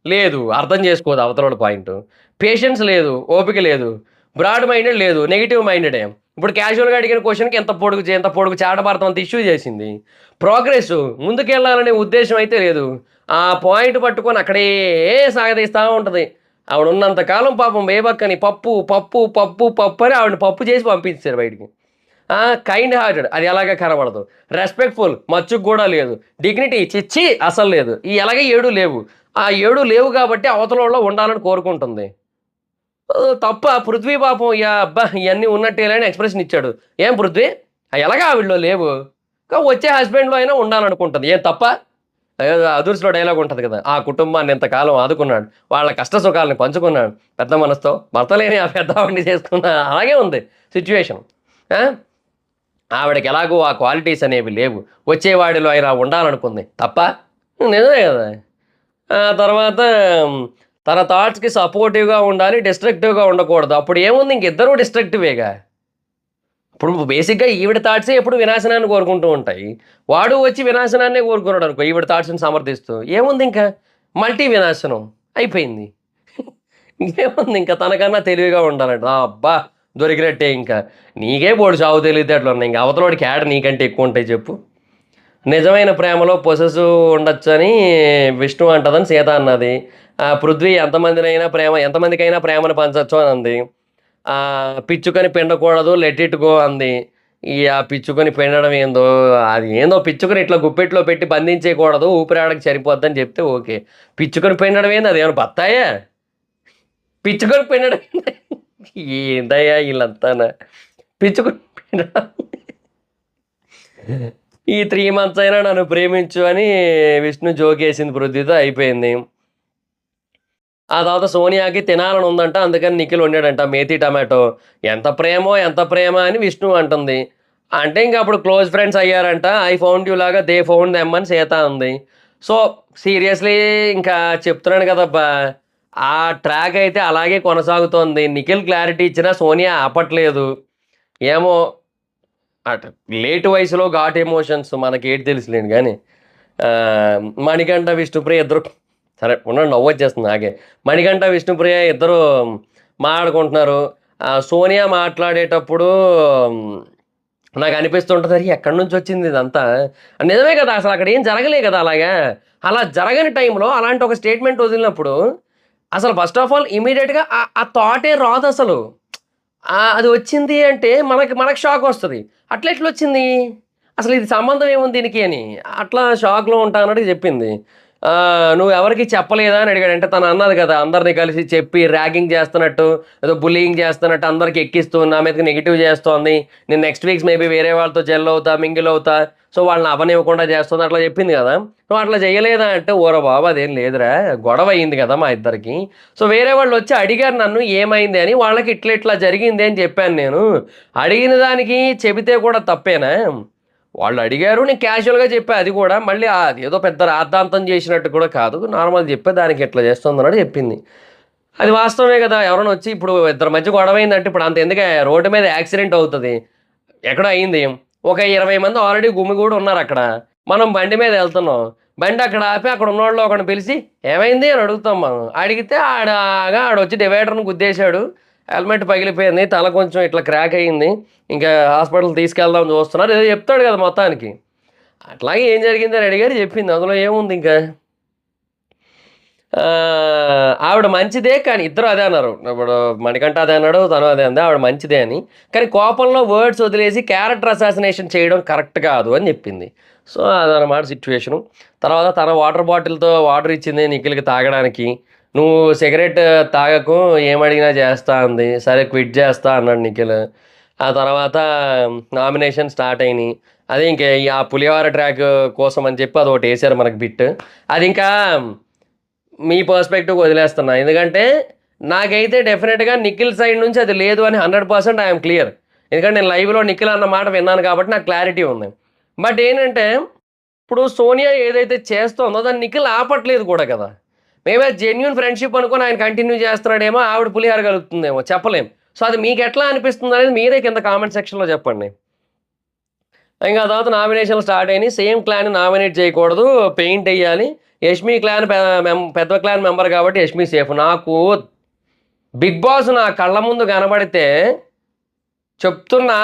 లేదు. అర్థం చేసుకోదు అవతలోడి పాయింటు. పేషెన్స్ లేదు. ఓపిక లేదు. బ్రాడ్ మైండెడ్ లేదు. నెగెటివ్ మైండెడే. ఇప్పుడు క్యాజువల్‌గా అడిగిన క్వెషన్‌కి ఎంత పొడుగు చాటభారతం అంత ఇష్యూ చేసింది. ప్రోగ్రెసు ముందుకెళ్ళాలనే ఉద్దేశ్యం అయితే లేదు. ఆ పాయింట్ పట్టుకొని అక్కడే సాగదీస్తా ఉంటది. ఆవిడున్నంత కాలం పాపం బేబక్కని పప్పు, పప్పు, పప్పు, పప్పు అని ఆవిడని పప్పు చేసి పంపించేసారు బయటికి. కైండ్ హార్టెడ్ అది ఎలాగా కనబడదు. రెస్పెక్ట్‌ఫుల్ మచ్చుకు గూడా లేదు. డిగ్నిటీ ఛీ! అసలు లేదు. ఈ ఎలాగ 7 లేవు. ఆ 7 లేవు కాబట్టి అవతలోళ్ళలో ఉండాలని కోరుకుంటుంది. తప్పా పృథ్వీ పాపం అబ్బా! ఇయన్నీ ఉన్నట్టేలే అని ఎక్స్‌ప్రెషన్ ఇచ్చాడు. ఏం పృథ్వీ? ఎలాగా ఆవిడలో లేవు. వచ్చే హస్బెండ్‌లో అయినా ఉండాలనుకుంటది. ఏం తప్పా? ఏదో 'అదుర్స్‌లో' డైలాగ్ ఉంటది కదా! ఆ కుటుంబాన్ని ఇంతకాలం ఆదుకున్నాడు. వాళ్ళ కష్ట సుఖాలను పంచుకున్నాడు. పెద్ద మనసుతో భర్త లేని ఆ పెద్దావిడని చేసుకున్న అలాగే ఉంది సిట్యుయేషన్. ఆ! ఆవిడకి ఎలాగో ఆ క్వాలిటీస్ అనేవి లేవు. వచ్చేవాడిలో అయినా ఉండాలనుకుంది. తప్పా? నిజమే గదా! తర్వాత తన థాట్స్‌కి సపోర్టివ్‌గా ఉండాలి. డిస్ట్రక్టివ్‌గా ఉండకూడదు. అప్పుడు ఏముంది ఇంక ఇద్దరు డిస్ట్రక్టివేగా. ఇప్పుడు బేసిక్‌గా ఈవిడ థాట్సే ఎప్పుడు వినాశనాన్ని కోరుకుంటూ ఉంటాయి. వాడు వచ్చి వినాశనాన్నే కోరుకున్నాడనుకో ఈవిడ థాట్స్‌ని సమర్థిస్తూ. ఏముందింక? మల్టీ వినాశనం అయిపోయింది. ఇంకేముంది ఇంకా తనకన్నా తెలివిగా ఉండాలంట. అబ్బా! దొరికినట్టే ఇంకా. నీకే బోలెడు చావు తెలివితేటలున్నాయి. ఇంక అవతలోడికి ఏడ నీకంటే ఎక్కువుంటాయి చెప్పు. నిజమైన ప్రేమలో పొసెసివ్ ఉండొచ్చని విష్ణు అంటదని సీత అన్నది. పృథ్వీ ఎంతమందికైనా ప్రేమను పంచొచ్చు అని అంది. పిచ్చుకని పిండకూడదు లెట్ ఇట్ గో అంది. ఆ పిచ్చుకని పిండడం ఏందో, అది ఏందో పిచ్చుకని ఇట్లా గుప్పెట్లో పెట్టి బంధించేయకూడదు, ఊపిరాడకి సరిపోద్దని చెప్తే ఓకే. పిచ్చుకని పిండడం ఏంది, అదేమైనా బత్తాయా? పిచ్చుకని పిండడం ఏందయ్యా వీళ్ళంతానా? పిచ్చుకని పిండడం. ఈ 3 months అయినా నన్ను ప్రేమించు అని విష్ణు జోకేసింది పృథ్వీతో, అయిపోయింది. ఆ తర్వాత సోనియాకి తినాలని ఉందంట, అందుకని నిఖిల్ వండాడంట మేతి టమాటో. ఎంత ప్రేమ అని విష్ణు అంటుంది. అంటే ఇంక అప్పుడు క్లోజ్ ఫ్రెండ్స్ అయ్యారంట. ఐ ఫౌండ్ యూ లాగా దే ఫౌండ్ దెమ్ అని సీత ఉంది. సో సీరియస్లీ ఇంకా చెప్తున్నాను కదబ్బా, ఆ ట్రాక్ అయితే అలాగే కొనసాగుతోంది. నిఖిల్ క్లారిటీ ఇచ్చినా సోనియా ఆపట్లేదు. ఏమో అట్ లేట్ వయసులో ఘాట్ ఎమోషన్స్ మనకేటి తెలుసులేండి కానీ. మణికంఠ విష్ణుప్రియ ఇద్దరు, సరే ఉండండి నవ్వొచ్చేస్తుంది నాకే. మణికంఠ విష్ణుప్రియ ఇద్దరు మాట్లాడుకుంటున్నారు. సోనియా మాట్లాడేటప్పుడు నాకు అనిపిస్తుంటుంది, అది ఎక్కడి నుంచి వచ్చింది ఇదంతా. నిజమే కదా, అసలు అక్కడ ఏం జరగలే కదా అలాగా. అలా జరగని టైంలో అలాంటి ఒక స్టేట్మెంట్ వదిలినప్పుడు అసలు ఫస్ట్ ఆఫ్ ఆల్ ఇమీడియట్గా ఆ థాటే రాదు అసలు. అది వచ్చింది అంటే మనకు షాక్ వస్తుంది. అట్లా ఎట్లా వచ్చింది, అసలు ఇది సంబంధం ఏముంది దీనికి అని అట్లా షాక్లో ఉంటా అన్నట్టు చెప్పింది. నువ్వు ఎవరికి చెప్పలేదా అని అడిగాడు. అంటే తను అన్నది కదా, అందరిని కలిసి చెప్పి ర్యాగింగ్ చేస్తున్నట్టు, ఏదో బుల్లింగ్ చేస్తున్నట్టు అందరికి ఎక్కిస్తూ నా మీదకి నెగిటివ్ చేస్తోంది. నేను నెక్స్ట్ వీక్స్ మేబీ వేరే వాళ్ళతో జెల్ అవుతా, మింగిల్ అవుతా, సో వాళ్ళని అవనివ్వకుండా చేస్తుంది అట్లా చెప్పింది కదా. నువ్వు అట్లా చేయలేదా అంటే, ఓరా బాబు అదేం లేదురా, గొడవ అయింది కదా మా ఇద్దరికి. సో వేరే వాళ్ళు వచ్చి అడిగారు నన్ను ఏమైంది అని, వాళ్ళకి ఇట్లా జరిగింది అని చెప్పాను నేను. అడిగిన దానికి చెబితే కూడా తప్పేనా? వాళ్ళు అడిగారు, నేను క్యాజువల్గా చెప్పా. అది కూడా మళ్ళీ అది ఏదో పెద్ద రాద్ధాంతం చేసినట్టు కూడా కాదు, నార్మల్ చెప్పే దానికి ఎట్లా చేస్తుంది అన్నట్టు చెప్పింది. అది వాస్తవమే కదా. ఎవరైనా వచ్చి ఇప్పుడు ఇద్దరి మధ్య గొడవ అయిందంటే ఇప్పుడు అంత ఎందుకే, రోడ్డు మీద యాక్సిడెంట్ అవుతుంది, ఎక్కడో అయింది, ఒక 20 మంది ఆల్రెడీ గుమిగూడి ఉన్నారు అక్కడ. మనం బండి మీద వెళ్తున్నాం, బండి అక్కడ ఆపి అక్కడ ఉన్నవాళ్ళు ఒకరిని పిలిచి ఏమైంది అని అడుగుతాం. మనం అడిగితే ఆడొచ్చి డివైడర్ను గుద్దేశాడు, హెల్మెట్ పగిలిపోయింది, తల కొంచెం ఇట్లా క్రాక్ అయ్యింది, ఇంకా హాస్పిటల్ తీసుకెళ్దాం చూస్తున్నారు, ఏదో చెప్తాడు కదా మొత్తానికి. అట్లాగే ఏం జరిగిందని అడిగారు, చెప్పింది. అందులో ఏముంది ఇంకా. ఆవిడ మంచిదే, కానీ ఇద్దరు అదే అన్నారు. ఇప్పుడు మణికంఠ అదే అన్నాడు, తను అదే అంది, ఆవిడ మంచిదే అని. కానీ కోపంలో వర్డ్స్ వదిలేసి క్యారెక్టర్ అసాసినేషన్ చేయడం కరెక్ట్ కాదు అని చెప్పింది. సో అదనమాట సిచ్యువేషను. తర్వాత తన వాటర్ బాటిల్తో వాటర్ ఇచ్చింది నిఖిల్కి తాగడానికి. నువ్వు సిగరెట్ తాగకు, ఏమడిగినా చేస్తా అంది. సరే క్విట్ చేస్తా అన్నాడు నిఖిల్. ఆ తర్వాత నామినేషన్ స్టార్ట్ అయినాయి. అదే ఇంకా ఆ పులిహోర ట్రాక్ కోసం అని చెప్పి అది ఒకటి వేసారు మనకి బిట్. అది ఇంకా మీ పర్స్పెక్టివ్ వదిలేస్తున్నా, ఎందుకంటే నాకైతే డెఫినెట్గా నిఖిల్ సైడ్ నుంచి అది లేదు అని 100% ఐఎమ్ క్లియర్. ఎందుకంటే నేను లైవ్లో నిఖిల్ అన్న మాట విన్నాను కాబట్టి నాకు క్లారిటీ ఉంది. బట్ ఏంటంటే ఇప్పుడు సోనియా ఏదైతే చేస్తోందో దాన్ని నిఖిల్ ఆపట్లేదు కూడా కదా. మేబీ జెన్యున్ ఫ్రెండ్షిప్ అనుకుని ఆయన కంటిన్యూ చేస్తున్నాడేమో, ఆవిడ పులిహార కలుగుతుందేమో చెప్పలేం. సో అది మీకు ఎట్లా అనిపిస్తుంది అనేది మీరే కింద కామెంట్ సెక్షన్లో చెప్పండి. ఇంకా తర్వాత నామినేషన్లు స్టార్ట్ అయినాయి. సేమ్ క్లాన్ నామినేట్ చేయకూడదు, పెయింట్ వేయాలి. యష్మి క్లాన్ పెద్ద క్లాన్ మెంబర్ కాబట్టి యష్మి సేఫ్. నాకు బిగ్ బాస్ నా కళ్ళ ముందు కనబడితే చెప్తున్నా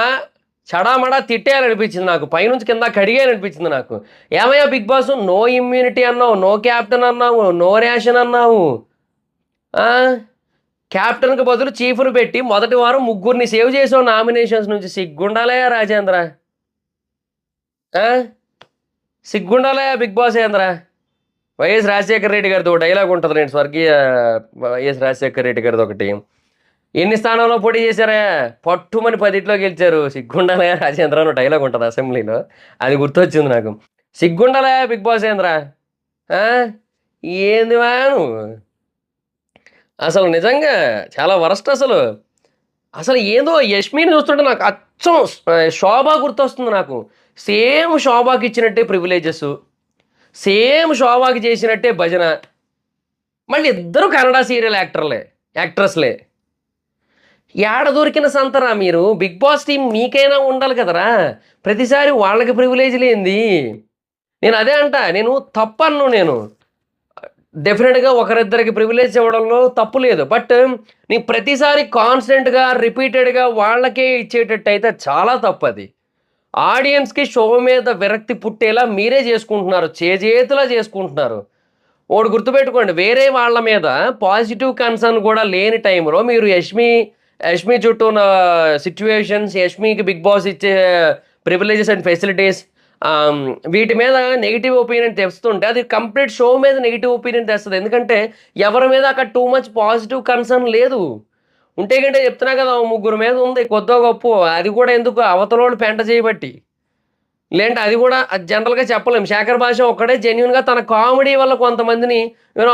చడామడా తిట్టేయాలనిపించింది నాకు, పైనుంచి కింద కడిగేయాలనిపించింది నాకు. ఏమయ్యా బిగ్ బాస్, నో ఇమ్యూనిటీ అన్నావు, నో క్యాప్టెన్ అన్నావు, నో రేషన్ అన్నావు, క్యాప్టెన్కి బదులు చీఫ్ను పెట్టి మొదటి వారం 3 సేవ్ చేసావు నామినేషన్స్ నుంచి. సిగ్గుండాలయా రాజేంద్ర, సిగ్గుండాలయా బిగ్ బాస్ ఏంద్ర. వైఎస్ రాజశేఖర రెడ్డి గారితో డైలాగ్ ఉంటుంది, నేను స్వర్గీయ వైఎస్ రాజశేఖర రెడ్డి గారిది ఒకటి. ఎన్ని స్థానంలో పోటీ చేశారా, పట్టుమని 10 గెలిచారు. సిగ్గుండాలయా రాజేంద్ర అని డైలాగ్ ఉంటుంది అసెంబ్లీలో, అది గుర్తొచ్చింది నాకు. సిగ్గుండాలయా బిగ్ బాస్ ఏంద్ర, ఏంది నువ్వు అసలు నిజంగా చాలా వరస్ట్. అసలు ఏందో యష్మిని చూస్తుంటే నాకు అచ్చం శోభ గుర్తొస్తుంది నాకు. సేమ్ శోభాకి ఇచ్చినట్టే ప్రివిలేజెస్, సేమ్ శోభాకి చేసినట్టే భజన. మళ్ళీ ఇద్దరు కన్నడ సీరియల్ యాక్ట్రెస్లే. ఏడ దొరికిన సంతరా మీరు, బిగ్ బాస్ టీం మీకైనా ఉండాలి కదరా, ప్రతిసారి వాళ్ళకి ప్రివిలేజ్ లేంది. నేను అదే అంట, నేను తప్పన్ను. నేను డెఫినిట్‌గా ఒకరిద్దరికి ప్రివిలేజ్ ఇవ్వడంలో తప్పు లేదు. బట్ నీకు ప్రతిసారి కాన్స్టెంట్‌గా, రిపీటెడ్‌గా వాళ్ళకే ఇచ్చేటట్టయితే చాలా తప్పది. ఆడియన్స్‌కి షో మీద విరక్తి పుట్టేలా మీరే చేసుకుంటున్నారు. చేజేతులా చేసుకుంటున్నారు. ఒకటి గుర్తుపెట్టుకోండి. వేరే వాళ్ళ మీద పాజిటివ్ కన్సర్న్ గూడా లేని టైంలో మీరు యష్మి చుట్టూ ఉన్న సిట్యుయేషన్స్, యష్మికి బిగ్ బాస్ ఇచ్చే ప్రివిలేజెస్ అండ్ ఫెసిలిటీస్ వీటి మీద నెగెటివ్ ఒపీనియన్ తెస్తుంటే అది కంప్లీట్ షో మీద నెగెటివ్ ఒపీనియన్ తెస్తది. ఎందుకంటే ఎవరి మీద అక్కడ టూ మచ్ పాజిటివ్ కన్సర్న్ లేదు. ఉంటే గంటే చెప్తున్నా కదా! ఓ ముగ్గురు మీద ఉంది కొద్దో గొప్పో. అది కూడా ఎందుకు అవతలోళ్ళు పెంట చేయబట్టి. లేదంటే అది గూడా అది జనరల్‌గా చెప్పలేం. 'శేఖర్ భాష' ఒక్కడే జెన్యూన్‌గా తన కామెడీ వల్ల కొంతమందిని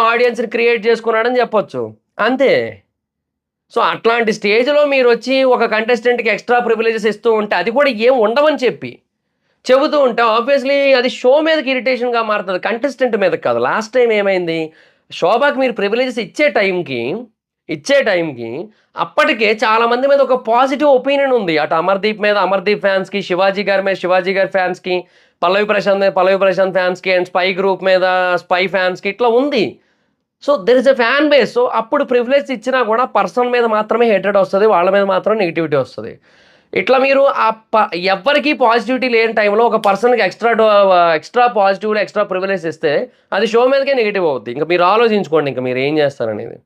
ఆడియన్స్‌ని క్రియేట్ చేసుకున్నాడని చెప్పొచ్చు. అంతే. సో, అట్లాంటి స్టేజ్‌లో మీరొచ్చి ఒక కంటెస్టెంట్‌కి ఎక్స్‌ట్రా ప్రివిలేజెస్ ఇస్తూ ఉంటే అది కూడా ఏం ఉండవని చెప్పి. చెబుతూ ఉంటే ఆబ్వియస్‌లీ అది షో మీదకి ఇరిటేషన్‌గా మారుతది. కంటెస్టెంట్ మీదకి కాదు. లాస్ట్ టైమ్ ఏమైంది? శోభాకి మీరు ప్రివిలేజెస్ ఇచ్చే టైంకి అప్పటికే చాలా మంది మీద ఒక పాజిటివ్ ఒపీనియన్ ఉంది. అటు అమర్‌దీప్ మీద అమర్‌దీప్ ఫ్యాన్స్‌కి, శివాజీ గారి మీద శివాజీ గారి ఫ్యాన్స్‌కి, పల్లవి ప్రశాంత్ మీద పల్లవి ప్రశాంత్ ఫ్యాన్స్‌కి అండ్ స్పై గ్రూప్ మీద స్పై ఫ్యాన్స్‌కి ఇట్లా ఉంది. So, there is a fan base. So, అప్పుడు ప్రివిలేజ్ ఇచ్చినా కూడా పర్సన్ మీద మాత్రమే హేట్రెడ్ వస్తది. వాళ్ళ మీద మాత్రం నెగటివిటీ వస్తది. ఇట్లా మీరు ఎవ్వరికీ పాజిటివిటీ లేని టైంలో ఒక పర్సన్‌కి ఎక్స్‌ట్రా పాజిటివ్‌లు, ఎక్స్‌ట్రా ప్రివిలేజ్ ఇస్తే అది షో మీదకే నెగెటివ్ అవుద్ది. ఇంక మీరు ఆలోచించుకోండి ఇంక మీరేం చేస్తారనేది.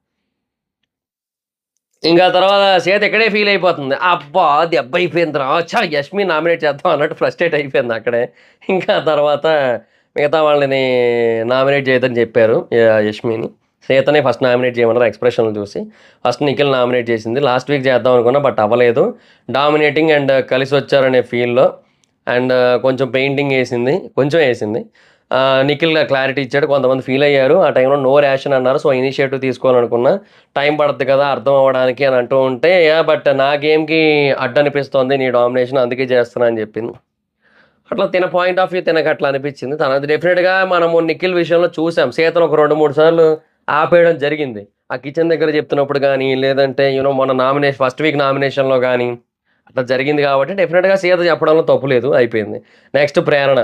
ఇంకా తర్వాత సీత ఇక్కడే ఫీల్ అయిపోతుంది. అబ్బా! దెబ్బయిపోయిందిరా! యష్మి నామినేట్ చేద్దాం అన్నట్టు ఫ్రస్ట్రేట్ అయిపోయింది అక్కడే. ఇంకా తర్వాత మిగతా వాళ్ళని నామినేట్ చేయొద్దని చెప్పారు యష్మిని. సీతనే ఫస్ట్ నామినేట్ చేయమన్నారు ఎక్స్‌ప్రెషన్‌లు చూసి. ఫస్ట్ నిఖిల్ నామినేట్ చేసింది. లాస్ట్ వీక్ చేద్దాం అనుకున్నా బట్ అవ్వలేదు. డామినేటింగ్ అండ్ కలిసొచ్చారనే ఫీల్‌లో అండ్ కొంచెం పెయింటింగ్ ఏసింది. కొంచెం ఏసింది. నిఖిల్ క్లారిటీ ఇచ్చాడు. కొంతమంది ఫీల్ అయ్యారు. ఆ టైంలో నో ర్యాషన్ అన్నారు. సో, ఇనిషియేటివ్ తీసుకోవాలనుకున్నా. టైం పడద్ది కదా! అర్థం అవ్వడానికి అని అంటూ ఉంటే, బట్ నా గేమ్‌కి అడ్డనిపిస్తోంది నీ డామినేషన్ అందుకే చేస్తున్నా అని చెప్పింది. అట్లా తిన పాయింట్ ఆఫ్ వ్యూ తినకట్లా అనిపిచ్చింది. తనది డెఫినిట్‌గా మనము నిఖిల్ విషయంలో చూసాం. సీతను ఒక 2, 3 సార్లు ఆపేయడం జరిగింది. ఆ కిచెన్ దగ్గర చెప్తున్నప్పుడు గానీ, లేదంటే మొన్న ఫస్ట్ వీక్ నామినేషన్‌లో గానీ, అట్లా జరిగింది కాబట్టి డెఫినిట్‌గా సీత చెప్పడంలో తప్పు లేదు. అయిపోయింది. నెక్స్ట్ ప్రేరణ.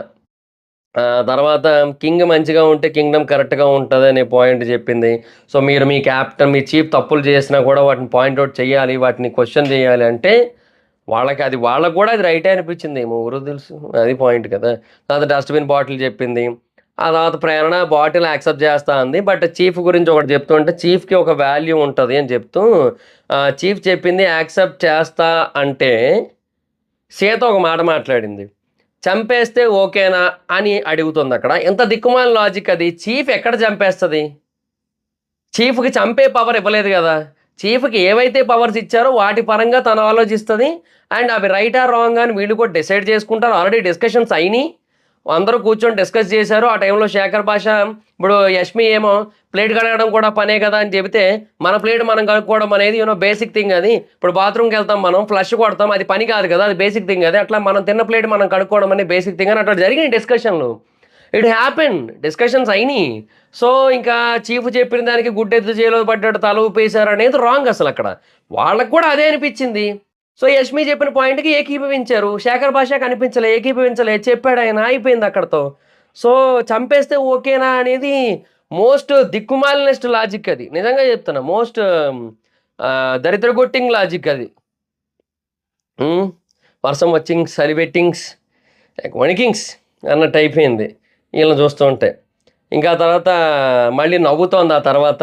తర్వాత కింగ్ మంచిగా ఉంటే కింగ్‌డమ్ కరెక్ట్‌గా ఉంటదనే పాయింట్ చెప్పింది. సో, మీరు మీ కెప్టెన్, మీ చీఫ్ తప్పులు చేసినా కూడా వాటిని పాయింట్ ఔట్ చేయాలి. వాటిని క్వెషన్ చేయాలి అంటే వాళ్ళకి గూడా అది రైటే అనిపిచ్చిందేమో ఎవరికి తెలుసు? అది పాయింట్ కదా! తర్వాత డస్ట్‌బిన్ బాటిల్ చెప్పింది. ఆ తర్వాత ప్రేరణ బాటిల్ యాక్సెప్ట్ చేస్తా అంది. బట్ చీఫ్ గురించి ఒకటి చెప్తూ ఉంటే చీఫ్‌కి ఒక వాల్యూ ఉంటది అని చెప్తూ చీఫ్ చెప్పింది యాక్సెప్ట్ చేస్తా అంటే సీత ఒక మాట మాట్లాడింది. చంపేస్తే ఓకేనా అని అడుగుతుందక్కడ. ఎంత దిక్కుమాలిన లాజిక్ అది. చీఫ్ ఎక్కడ చంపేస్తది? చీఫ్‌కి చంపే పవర్ ఇవ్వలేదు గదా! చీఫ్‌కి ఏవైతే పవర్స్ ఇచ్చారో వాటి పరంగా తను ఆలోచిస్తది. అండ్ అవి రైటా, రాంగా అని వీళ్ళు కూడా డిసైడ్ చేసుకుంటారు. ఆల్రెడీ డిస్కషన్స్ అయినియి. అందరూ కూర్చొని డిస్కస్ చేశారు. ఆ టైంలో శేఖర్ భాష ఇప్పుడు యష్మి ఏమో ప్లేట్ కడగడం కూడా పనే కదా అని చెబితే, మన ప్లేట్ మనం కడుక్కోవడం అనేది బేసిక్ థింగ్ అది. ఇప్పుడు బాత్రూమ్‌కెళ్తాం మనం ఫ్లష్ కొడతాం. అది పని కాదు కదా! అది బేసిక్ థింగ్ అది. అట్లా మనం తిన్న ప్లేట్ మనం కడుక్కోవడం అనేది బేసిక్ థింగ్ అని అట్లా జరిగినాయి డిస్కషన్‌లు. It happened. డిస్కషన్స్ అయినియి. సో, ఇంకా చీఫ్ చెప్పిన దానికి గుడ్డెద్దు చేలో పడ్డట్టు తల ఊపేశారనేది రాంగ్ అసలక్కడ. వాళ్ళకి కూడా అదే అనిపిచ్చింది. సో, యష్మి చెప్పిన పాయింట్‌కి ఏకీభవించారు. శేఖర్ భాష కనిపించలే, ఏకీభవించలే. చెప్పాడాయన అయిపోయింది అక్కడితో. సో, చంపేస్తే ఓకేనా అనేది మోస్ట్ దిక్కుమాలినెస్ట్ లాజిక్ అది. నిజంగా చెప్తున్నా. మోస్ట్ దరిద్రగొట్టింగ్ లాజిక్ అది. హ్మ్. వర్షం వచ్చింగ్స్, చలిబెట్టింగ్స్, వణికింగ్స్ అన్నట్టయిపోయింది. ఈళ్ళని చూస్తూ ఉంటే. ఇంకా ఆ తర్వాత మళ్ళీ నవ్వుతోంది ఆ తర్వాత.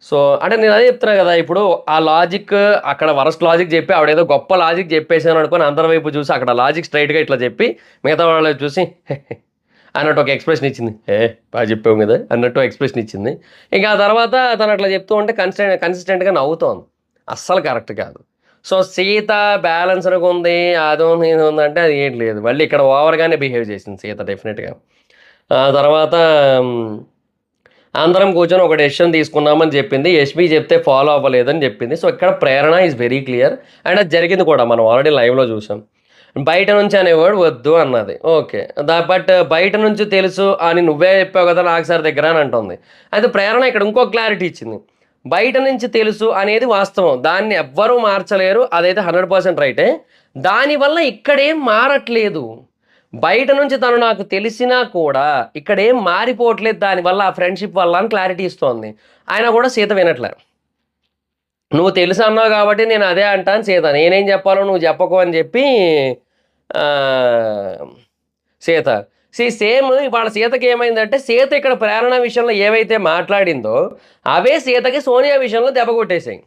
సో, అంటే నేనదే చెప్తున్నా గదా! ఇప్పుడు ఆ లాజిక్ అక్కడ వరస్ట్ లాజిక్ జెప్పి ఆవిడేదో గొప్ప లాజిక్ జెప్పేసాననుకోని అందరి వైపు చూసి అక్కడ లాజిక్ స్ట్రెయిట్‌గా ఇట్లా జెప్పి మిగతా వాళ్ళ వైపు చూసి అన్నట్టు ఒక ఎక్స్‌ప్రెషన్ ఇచ్చింది. బా జెప్పావు గదా! అన్నట్టు ఎక్స్‌ప్రెషన్ ఇచ్చింది. ఇంకా ఆ తర్వాత తను అట్లా చెప్తూ ఉంటే కన్సిస్టెంట్‌గా నవ్వుతోంది. అస్సలు కరెక్ట్ కాదు. సో, సీత బ్యాలెన్స్‌డ్‌గుంది. అదుంది, ఇదుంది అంటే అది ఏం లేదు. మళ్ళీ ఇక్కడ ఓవర్‌గానే బిహేవ్ చేసింది సీత డెఫినిట్‌గా. ఆ తర్వాత హ్మ్, అందరం కూర్చొని ఒక డెసిషన్ తీసుకున్నామని జెప్పింది. యష్మి చెప్తే ఫాలో అవ్వలేదని జెప్పింది. సో, ఇక్కడ ప్రేరణ ఈస్ వెరీ క్లియర్. అండ్ అది జరిగింది కూడా. మనం ఆల్రెడీ లైవ్‌లో జూసాం. బయట నుంచి అనేవాడు వద్దు అన్నది. ఓకే. బట్ బయట నుంచి తెలుసు అని నువ్వే చెప్పావు గదా! నాకు సార్ దగ్గర అని అంటోంది. అయితే ప్రేరణ ఇక్కడ ఇంకో క్లారిటీ ఇచ్చింది. బయట నుంచి తెలుసు అనేది వాస్తవం. దాన్ని ఎవ్వరూ మార్చలేరు. అదైతే 100% రైటే. దానివల్ల ఇక్కడేం మారట్లేదు. బయట నుంచి తను నాకు తెలిసినా కూడా ఇక్కడేం మారిపోవట్లేదు దానివల్ల ఆ ఫ్రెండ్‌షిప్ వల్ల అని క్లారిటీ ఇస్తోంది. అయినా కూడా సీత వినట్లే. నువ్వు తెలుసు అన్నావు కాబట్టి నేను అదే అంటాను సీత. నేనేం చెప్పాలో నువ్వు చెప్పకు అని చెప్పి ఆహ్, సీత. సేమ్ ఇవాళ సీతకేమైందంటే సీత ఇక్కడ ప్రేరణ విషయంలో ఏవైతే మాట్లాడిందో అవే సీతకి సోనియా విషయంలో దెబ్బ కొట్టేసాయి.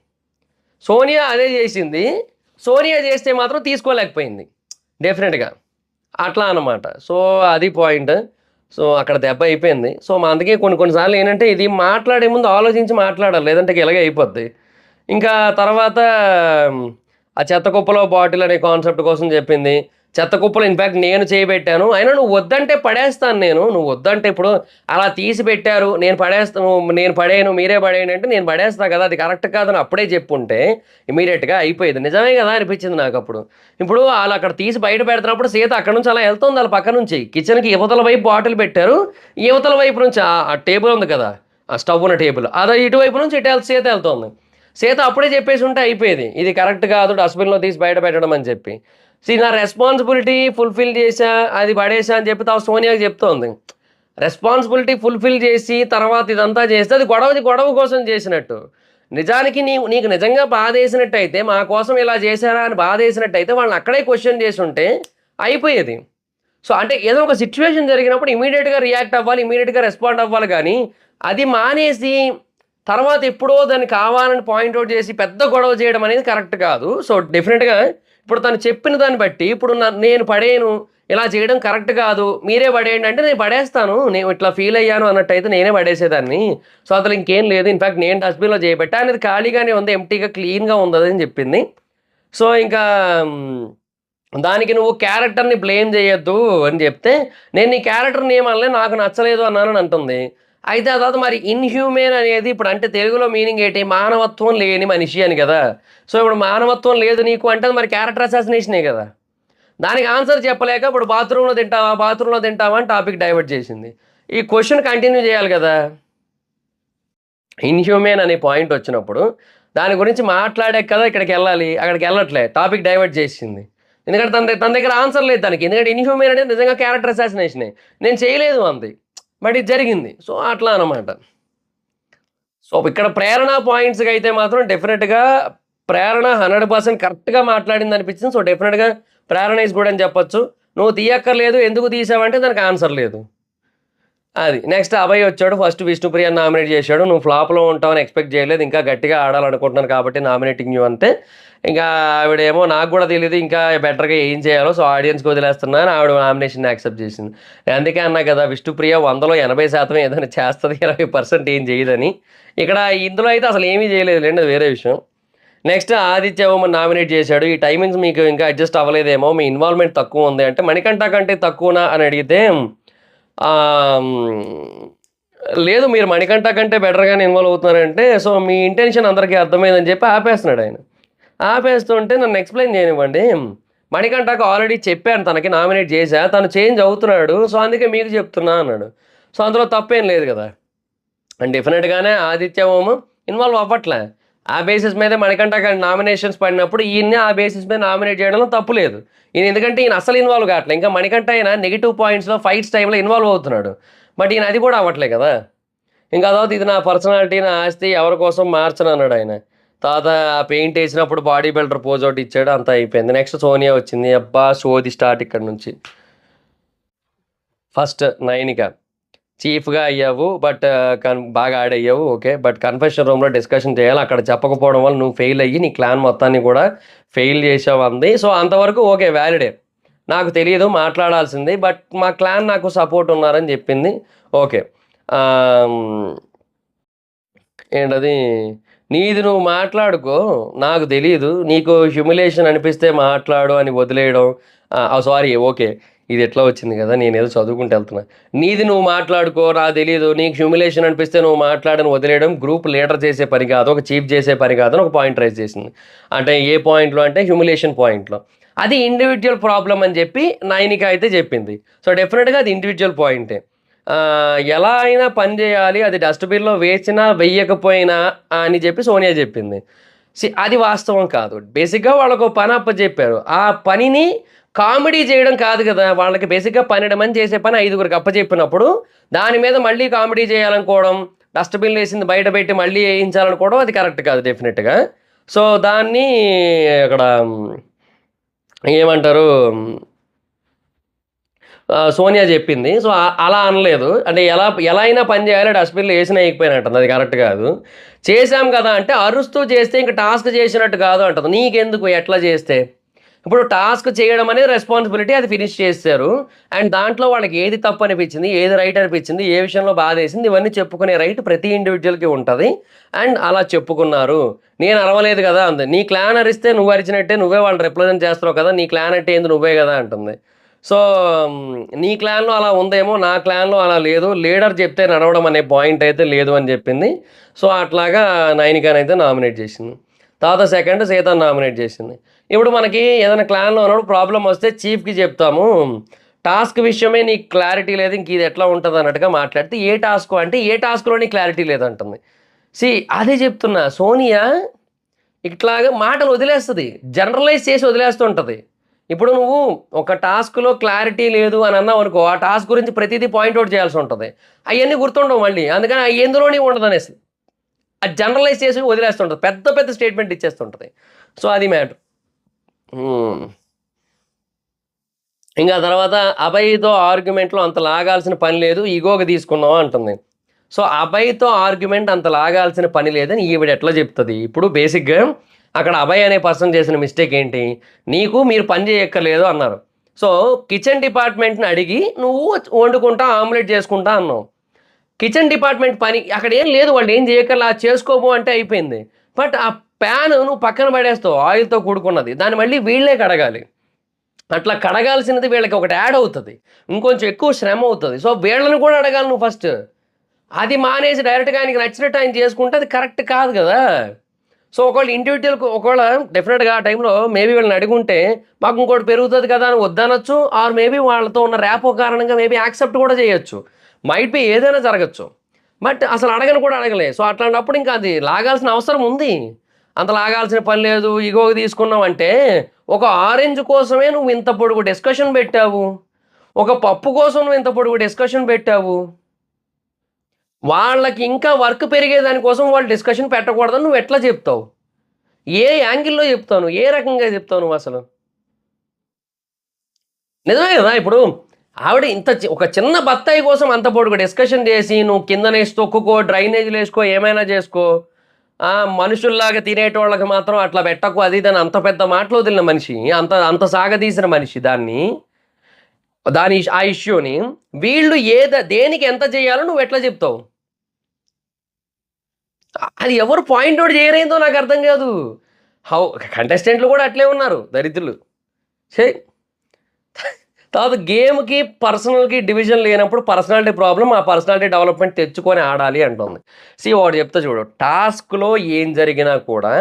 సోనియా అదే చేసింది. సోనియా చేస్తే మాత్రం తీసుకోలేకపోయింది డెఫినెట్‌గా. అట్లా అన్నమాట. సో, అది పాయింట్. సో, అక్కడ దెబ్బ అయిపోయింది. సో, అందుకే కొన్ని కొన్ని సార్లు ఏంటంటే ఇది మాట్లాడే ముందు ఆలోచించి మాట్లాడాలి. లేదంటే ఇలాగే అయిపోద్ది. ఇంకా తర్వాత ఆ చెత్త కుప్పలో బాటిల్ అనే కాన్సెప్ట్ కోసం చెప్పింది. చెత్త కుప్పలో ఇన్‌ఫాక్ట్ నేను చేయబెట్టాను. అయినా నువ్వు వద్దంటే పడేస్తాను నేను. నువ్వు వద్దంటే ఇప్పుడు అలా తీసి పెట్టారు. నేను పడేయను మీరే పడేయండి అంటే నేను పడేస్తా కదా! అది కరెక్ట్ కాదని అప్పుడే చెప్పుంటే ఇమ్మీడియేట్‌గా అయిపోయేది. నిజమే కదా! అనిపించింది నాకప్పుడు. ఇప్పుడు ఆళ్ళక్కడ తీసి బయట పెడుతున్నప్పుడు సీత అక్కడి నుంచి అలా ఎళ్తోంది ఆళ్ళ పక్క నుంచి. కిచెన్‌కి ఇవతల వైపు బాటిల్ పెట్టారు. ఇవతల వైపు నుంచి ఆ టేబుల్ ఉంది కదా! ఆ స్టవ్ ఉన్న టేబుల్. అది ఇటువైపు నుంచి సీత ఎళ్తోంది. సీత అప్పుడే చెప్పేసుంటే అయిపోయేది. ఇది కరెక్ట్ కాదు డస్ట్‌బిన్‌లో తీసి బయట పెట్టడం అని చెప్పి. నా రెస్పాన్సిబిలిటీ ఫుల్‌ఫిల్ చేశా, అది పడేశా అని చెప్పి సోనియాకి చెప్తోంది. రెస్పాన్సిబిలిటీ ఫుల్‌ఫిల్ చేసి తర్వాత ఇదంతా చేస్తే అది గొడవ కోసం చేసినట్టు. నిజానికి నీకు నిజంగా బాధేసినట్టయితే మా కోసం ఇలా చేశారా అని బాధేసినట్టయితే వాళ్ళని అక్కడే క్వెషన్ చేసుంటే అయిపోయేది. సో, అంటే ఏదో ఒక సిట్యుయేషన్ జరిగినప్పుడు ఇమ్మీడియేట్‌గా రియాక్ట్ అవ్వాలి. ఇమ్మీడియేట్‌గా రెస్పాండ్ అవ్వాలి గానీ, అది మానేసి తర్వాత ఎప్పుడో దాన్ని కావాలని పాయింట్ ఔట్ చేసి పెద్ద గొడవ చేయడం అనేది కరెక్ట్ కాదు. సో, డెఫినిట్‌గా ఇప్పుడు తను చెప్పిన దాన్ని బట్టి ఇప్పుడు నేను పడేయను, ఇలా చేయడం కరెక్ట్ కాదు. మీరే పడేయండి అంటే నేను పడేస్తాను. నేను ఇట్లా ఫీల్ అయ్యాను అన్నట్టయితే నేనే పడేసేదాన్ని. సో, అసలు ఇంకేం లేదు. ఇన్‌ఫాక్ట్ నేను డస్ట్‌బిన్‌లో చేయబెట్టా. అనేది ఖాళీగానే ఉంది. ఎంప్టీగా క్లీన్‌గా ఉందదని చెప్పింది. సో, ఇంకా దానికి నువ్వు క్యారెక్టర్‌ని బ్లేమ్ చేయొద్దు అని చెప్తే, నేను నీ క్యారెక్టర్‌ని ఏమి అనలేదు. నాకు నచ్చలేదు అన్నానని అంటుంది. అయితే ఆ తర్వాత మరి ఇన్‌హ్యూమన్ అనేది ఇప్పుడు అంటే తెలుగులో మీనింగ్ ఏంటి? మానవత్వం లేని మనిషి అని గదా! సో, ఇప్పుడు మానవత్వం లేదు నీకు అంటే అది మరి క్యారెక్టర్ అసాసినేషనే గదా! దానికి ఆన్సర్ చెప్పలేక ఇప్పుడు బాత్రూమ్‌లో తింటావా అని టాపిక్ డైవర్ట్ చేసింది. ఈ క్వెషన్ కంటిన్యూ చేయాలి గదా! ఇన్‌హ్యూమన్ అనే పాయింట్ వచ్చినప్పుడు దాని గురించి మాట్లాడాక కదా ఇక్కడికెళ్ళాలి. అక్కడికెళ్ళట్లే. టాపిక్ డైవర్ట్ చేసేసింది. ఎందుకంటే తన దగ్గర ఆన్సర్ లేదు దానికి. ఎందుకంటే ఇన్‌హ్యూమన్ అనేది నిజంగా క్యారెక్టర్ అసాసినేషనే. నేను చేయలేదు అంది. బట్ ఇది జరిగింది. సో, అట్లా అనమాట. సో, ఇక్కడ ప్రేరణ పాయింట్స్‌కైతే మాత్రం డెఫినిట్‌గా ప్రేరణ 100% కరెక్ట్‌గా మాట్లాడిందనిపించింది. సో, డెఫినిట్‌గా ప్రేరణ ఈస్ గుడ్ అని చెప్పొచ్చు. నువ్వు తీయక్కర్లేదు. ఎందుకు తీసావంటే దానికి ఆన్సర్ లేదు. అది. నెక్స్ట్ అభయ్ వచ్చాడు. ఫస్ట్ విష్ణుప్రియని నామినేట్ చేశాడు. నువ్వు ఫ్లాప్‌లో ఉంటావని ఎక్స్‌పెక్ట్ చేయలేదు. ఇంకా గట్టిగా ఆడాలనుకుంటున్నాను కాబట్టి నామినేటింగ్ యూ అంటే, ఇంకా ఆవిడేమో నాకు గూడా తెలీదు ఇంకా బెటర్‌గా ఏం చేయాలో సో, ఆడియన్స్‌కి వదిలేస్తున్నా అని ఆవిడ నామినేషన్‌ని యాక్సెప్ట్ చేసింది. అందుకే అన్నా కదా! విష్ణుప్రియ 100లో 80% ఏదైనా చేస్తది. 20% ఏం చేయదని. ఇక్కడ ఇందులో అయితే అసలు ఏమీ చేయలేదులెండి. అది వేరే విషయం. నెక్స్ట్ ఆదిత్య ఓమని నామినేట్ చేశాడు. ఈ టైమింగ్స్ మీకు ఇంకా అడ్జస్ట్ అవ్వలేదేమో, మీ ఇన్వాల్వ్‌మెంట్ తక్కువుంది అంటే, మణికంఠ కంటే తక్కువనా అని అడిగితే ఆహ్, లేదు మీరు మణికంఠ కంటే బెటర్‌గానే ఇన్వాల్వ్ అవుతున్నారంటే, సో, మీ ఇంటెన్షన్ అందరికీ అర్థమైందని చెప్పి ఆపేస్తున్నాడాయన. ఆపేస్తుంటే నన్ను ఎక్స్‌ప్లెయిన్ చేయనివ్వండి. మణికంఠకి ఆల్రెడీ చెప్పాను తనకి నామినేట్ చేశా. తను చేంజ్ అవుతున్నాడు. సో, అందుకే మీకు చెప్తున్నా అన్నాడు. సో, అందులో తప్పేం లేదు గదా! అండ్ డెఫినిట్‌గానే ఆదిత్య ఓం ఇన్వాల్వ్ అవ్వట్లే. ఆ బేసిస్ మీదే మణికంఠ గారికి నామినేషన్స్ పడినప్పుడు ఈయన్ని ఆ బేసిస్ మీద నామినేట్ చేయడంలో తప్పు లేదు. ఎందుకంటే ఈయన అస్సలు ఇన్వాల్వ్ కావట్లే. ఇంకా మణికంఠ అయినా నెగెటివ్ పాయింట్స్‌లో ఫైట్స్ టైమ్‌లో ఇన్వాల్వ్ అవుతున్నాడు. బట్ ఈయన అది కూడా అవ్వట్లే కదా! ఇంకా ఆ తర్వాత ఇది నా పర్సనాలిటీ, నా ఆస్తి ఎవరి కోసం మార్చనన్నాడాయన. తర్వాత ఆ పెయింట్ ఏసినప్పుడు బాడీ బిల్డర్ పోజ్ ఒకటి ఇచ్చాడు. అంతా అయిపోయింది. నెక్స్ట్ సోనియా వచ్చింది. అబ్బా! సోది స్టార్ట్ ఇక్కడి నుంచి. ఫస్ట్ నైనిక. చీఫ్‌గా అయ్యావు. బట్ బాగా ఆడయ్యావు. ఓకే. బట్ కన్ఫెషన్ రూమ్‌లో డిస్కషన్ చేయాలి. అక్కడ చెప్పకపోవడం వల్ల నువ్వు ఫెయిల్ అయ్యి నీ క్లాన్ మొత్తాన్ని కూడా ఫెయిల్ చేశావు అంది. సో, అంతవరకు ఓకే. వాలిడే. నాకు తెలీదు మాట్లాడాల్సింది. బట్ మా క్లాన్ నాకు సపోర్ట్ ఉన్నారని చెప్పింది. ఓకే. ఆహ్, ఏంటది నీది నువ్వు మాట్లాడుకో. నాకు తెలీదు. నీకు హ్యూమిలియేషన్ అనిపిస్తే మాట్లాడు అని వదిలేయడం. సారీ. ఓకే. ఇది ఎట్లా వచ్చింది కదా! నేనేదో చదువుకుంటూ ఎళ్తున్నా. నీది నువ్వు మాట్లాడుకో. నాకు తెలీదు. నీకు హ్యూమిలియేషన్ అనిపిస్తే నువ్వు మాట్లాడని వదిలేయడం గ్రూప్ లీడర్ చేసే పని కాదు. ఒక చీఫ్ చేసే పని కాదు అని ఒక పాయింట్ రైజ్ చేసింది. అంటే ఏ పాయింట్‌లో అంటే హ్యూమిలియేషన్ పాయింట్‌లో. అది ఇండివిడ్యువల్ ప్రాబ్లమ్ అని చెప్పి నైనిక అయితే చెప్పింది. సో, డెఫినిట్‌గా అది ఇండివిడ్యువల్ పాయింటే. ఎలా అయినా పని జేయాలి. అది డస్ట్‌బిన్‌లో వేసినా, వెయ్యకపోయినా అని జెప్పి సోనియా జెప్పింది. అది వాస్తవం కాదు. బేసిక్‌గా వాళ్ళకో పని అప్పజెప్పారు. ఆ పనిని కామెడీ చేయడం కాదు కదా! వాళ్ళకి బేసిక్‌గా 12 మంది చేసే పని 5గురికి అప్పచెప్పినప్పుడు, దాని మీద మళ్ళీ కామెడీ చేయాలనుకోవడం, డస్ట్‌బిన్‌లేసింది బయట పెట్టి మళ్ళీ ఏయించాలనుకోవడం అది కరెక్ట్ కాదు డెఫినిట్‌గా. సో, దాన్ని అక్కడ ఏమంటారు సోనియా జెప్పింది. సో, అలా అనలేదు. అంటే ఎలా అయినా పని జేయాలి డస్ట్‌బిన్‌లో ఏసినా ఏయకపోయినా అంటుంది. అది కరెక్ట్ గాదు. చేశాం గదా! అంటే అరుస్తూ చేస్తే ఇంక టాస్క్ చేసినట్టు గాదు అంటది. నీకెందుకు ఎట్లా చేస్తే? ఇప్పుడు టాస్క్ చేయడం అనేది రెస్పాన్సిబిలిటీ. అది ఫినిష్ చేసేశారు. అండ్ దాంట్లో వాళ్ళకి ఏది తప్పనిపించింది, ఏది రైట్ అనిపించింది, ఏ విషయంలో బాధేసింది ఇవన్నీ చెప్పుకునే రైట్ ప్రతి ఇండివిడ్యుయల్‌కి ఉంటది. అండ్ అలా చెప్పుకున్నారు. నేను అరవలేదు గదా! అంది. నీ క్లాన్ అరిస్తే నువ్వు అరిచినట్టే నువ్వే వాళ్ళని రిప్రజెంట్ చేస్తున్నావు కదా! నీ క్లాన్ అంటే ఏంది నువ్వే గదా! అంటుంది. సో, నీ క్లాన్‌లో అలా ఉందేమో, నా క్లాన్‌లో అలా లేదు. లీడర్ చెప్తే నడవడం అనే పాయింట్ అయితే లేదు అని జెప్పింది. సో, అట్లాగా నైనికనైతే నామినేట్ జేసింది. తర్వాత సెకండ్ సీతని నామినేట్ జేసింది. ఇప్పుడు మనకి ఏదైనా క్లాన్‌లో ఉన్నప్పుడు ప్రాబ్లమ్ వస్తే చీఫ్‌కి జెప్తాము. టాస్క్ విషయమే నీకు క్లారిటీ లేదు. ఇంక ఇది ఎట్లా ఉంటదన్నట్టుగా మాట్లాడితే, ఏ టాస్కు అంటే, ఏ టాస్క్‌లో నీకు క్లారిటీ లేదంటుంది. అదే జెప్తున్నా. సోనియా ఇట్లాగా మాటలు వదిలేస్తది. జనరలైజ్ చేసి వదిలేస్తుంటది. ఇప్పుడు నువ్వు ఒక టాస్క్‌లో క్లారిటీ లేదు అని అన్నావనుకో, ఆ టాస్క్ గురించి ప్రతీదీ పాయింట్ ఔట్ చేయాల్సుంటది. అయన్నీ గుర్తుండవు మళ్ళీ. అందుకని అయి ఎందులోని ఉండదనేసి. అది జనరలైజ్ చేసి వదిలేస్తుంటది. పెద్ద పెద్ద స్టేట్‌మెంట్ ఇచ్చేస్తుంటది. సో, అది మ్యాటర్. హ్మ్. ఇంక ఆ తర్వాత అభయ్‌తో ఆర్గ్యుమెంట్‌లో అంత లాగాల్సిన పని లేదు. ఇగోకి తీసుకున్నావు అంటుంది. సో, అభయ్‌తో ఆర్గ్యుమెంట్ అంత లాగాల్సిన పని లేదని ఈవిడ ఎట్లా చెప్తది? ఇప్పుడు బేసిక్‌గా అక్కడ అభయ్ అనే పర్సన్ చేసిన మిస్టేక్ ఏంటి? మీరు పని చేయక్కర్లేదు అన్నారు. సో, కిచెన్ డిపార్ట్‌మెంట్‌ని అడిగి నువ్వు వండుకుంటా, ఆమ్లెట్ చేసుకుంటా అన్నావు. కిచెన్ డిపార్ట్‌మెంట్ పని అక్కడేం లేదు. వాళ్ళేం చేయక్కర్లా. చేసుకోపో అంటే అయిపోయింది. బట్ ఆ ప్యాన్ నువ్వు పక్కన పడేస్తావు ఆయిల్‌తో కూడుకున్నది. దాన్ని మళ్ళీ వీళ్ళే కడగాలి. అట్లా కడగాల్సినది వీళ్ళకి ఒకటి యాడ్ అవుతది. ఇంకొంచెం ఎక్కువ శ్రమ అవుతది. సో, వీళ్ళని కూడా అడగాలి నువ్వు ఫస్ట్. అది మానేసి డైరెక్ట్‌గా ఆయనకి నచ్చినట్టు ఆయన చేసుకుంటే అది కరెక్ట్ కాదు గదా! సో, ఒకవేళ డెఫినిట్‌గా ఆ టైంలో మేబీ వీళ్ళని అడిగుంటే, మాకు ఇంకోటి పెరుగుతది కదా! అని వద్దనొచ్చు. ఆర్ మేబీ వాళ్ళతో ఉన్న ర్యాపో కారణంగా మేబీ యాక్సెప్ట్ కూడా చేయొచ్చు. మైట్ బి ఏదైనా జరగొచ్చు. బట్ అసలు అడగను కూడా అడగలే. సో, అట్లాంటప్పుడు ఇంకా అది లాగాల్సిన అవసరం ఉంది. అంత లాగాల్సిన పని లేదు. ఇగోకి తీసుకున్నావంటే, ఒక ఆరెంజ్ కోసమే నువ్వు ఇంత పొడుగు డిస్కషన్ పెట్టావు. ఒక పప్పు కోసం నువ్వు ఇంత పొడుగు డిస్కషన్ పెట్టావు. వాళ్ళకి ఇంకా వర్క్ పెరిగేదాని కోసం వాళ్ళు డిస్కషన్ పెట్టకూడదని నువ్వెట్లా చెప్తావు? ఏ యాంగిల్‌లో చెప్తావు నువ్వు? ఏ రకంగా చెప్తావు నువ్వసలు? నిజమే గదా! ఇప్పుడు ఆవిడ ఇంత ఒక చిన్న బత్తాయి కోసం అంత పొడుగు డిస్కషన్ జేసి, నువ్వు కిందనేసి తొక్కుకో, డ్రైనేజ్‌లేసుకో, ఏమైనా జేసుకో. మనుషుల్లాగా తినేటోళ్ళకి మాత్రం అట్లా పెట్టకు అది ఇది అని అంత పెద్ద మాటలు వదిలిన మనిషి, అంత అంత సాగదీసిన మనిషి దాన్ని, ఆ ఇష్యూని వీళ్ళు దేనికి ఎంత చేయాలో నువ్వెట్లా జెప్తావు? అది ఎవరు పాయింట్ ఔట్ చేయరేందో నాకర్థం గాదు. హౌ కంటెస్టెంట్‌లు గూడా అట్లే ఉన్నారు దరిద్రులు. ఛీ! తర్వాత గేమ్‌కి, పర్సనల్‌కి డివిజన్ లేనప్పుడు పర్సనాలిటీ ప్రాబ్లమ్, ఆ పర్సనాలిటీ డెవలప్‌మెంట్ తెచ్చుకొని ఆడాలి అంటుంది. ఒకటి చెప్తా చూడు. టాస్క్‌లో ఏం జరిగినా కూడా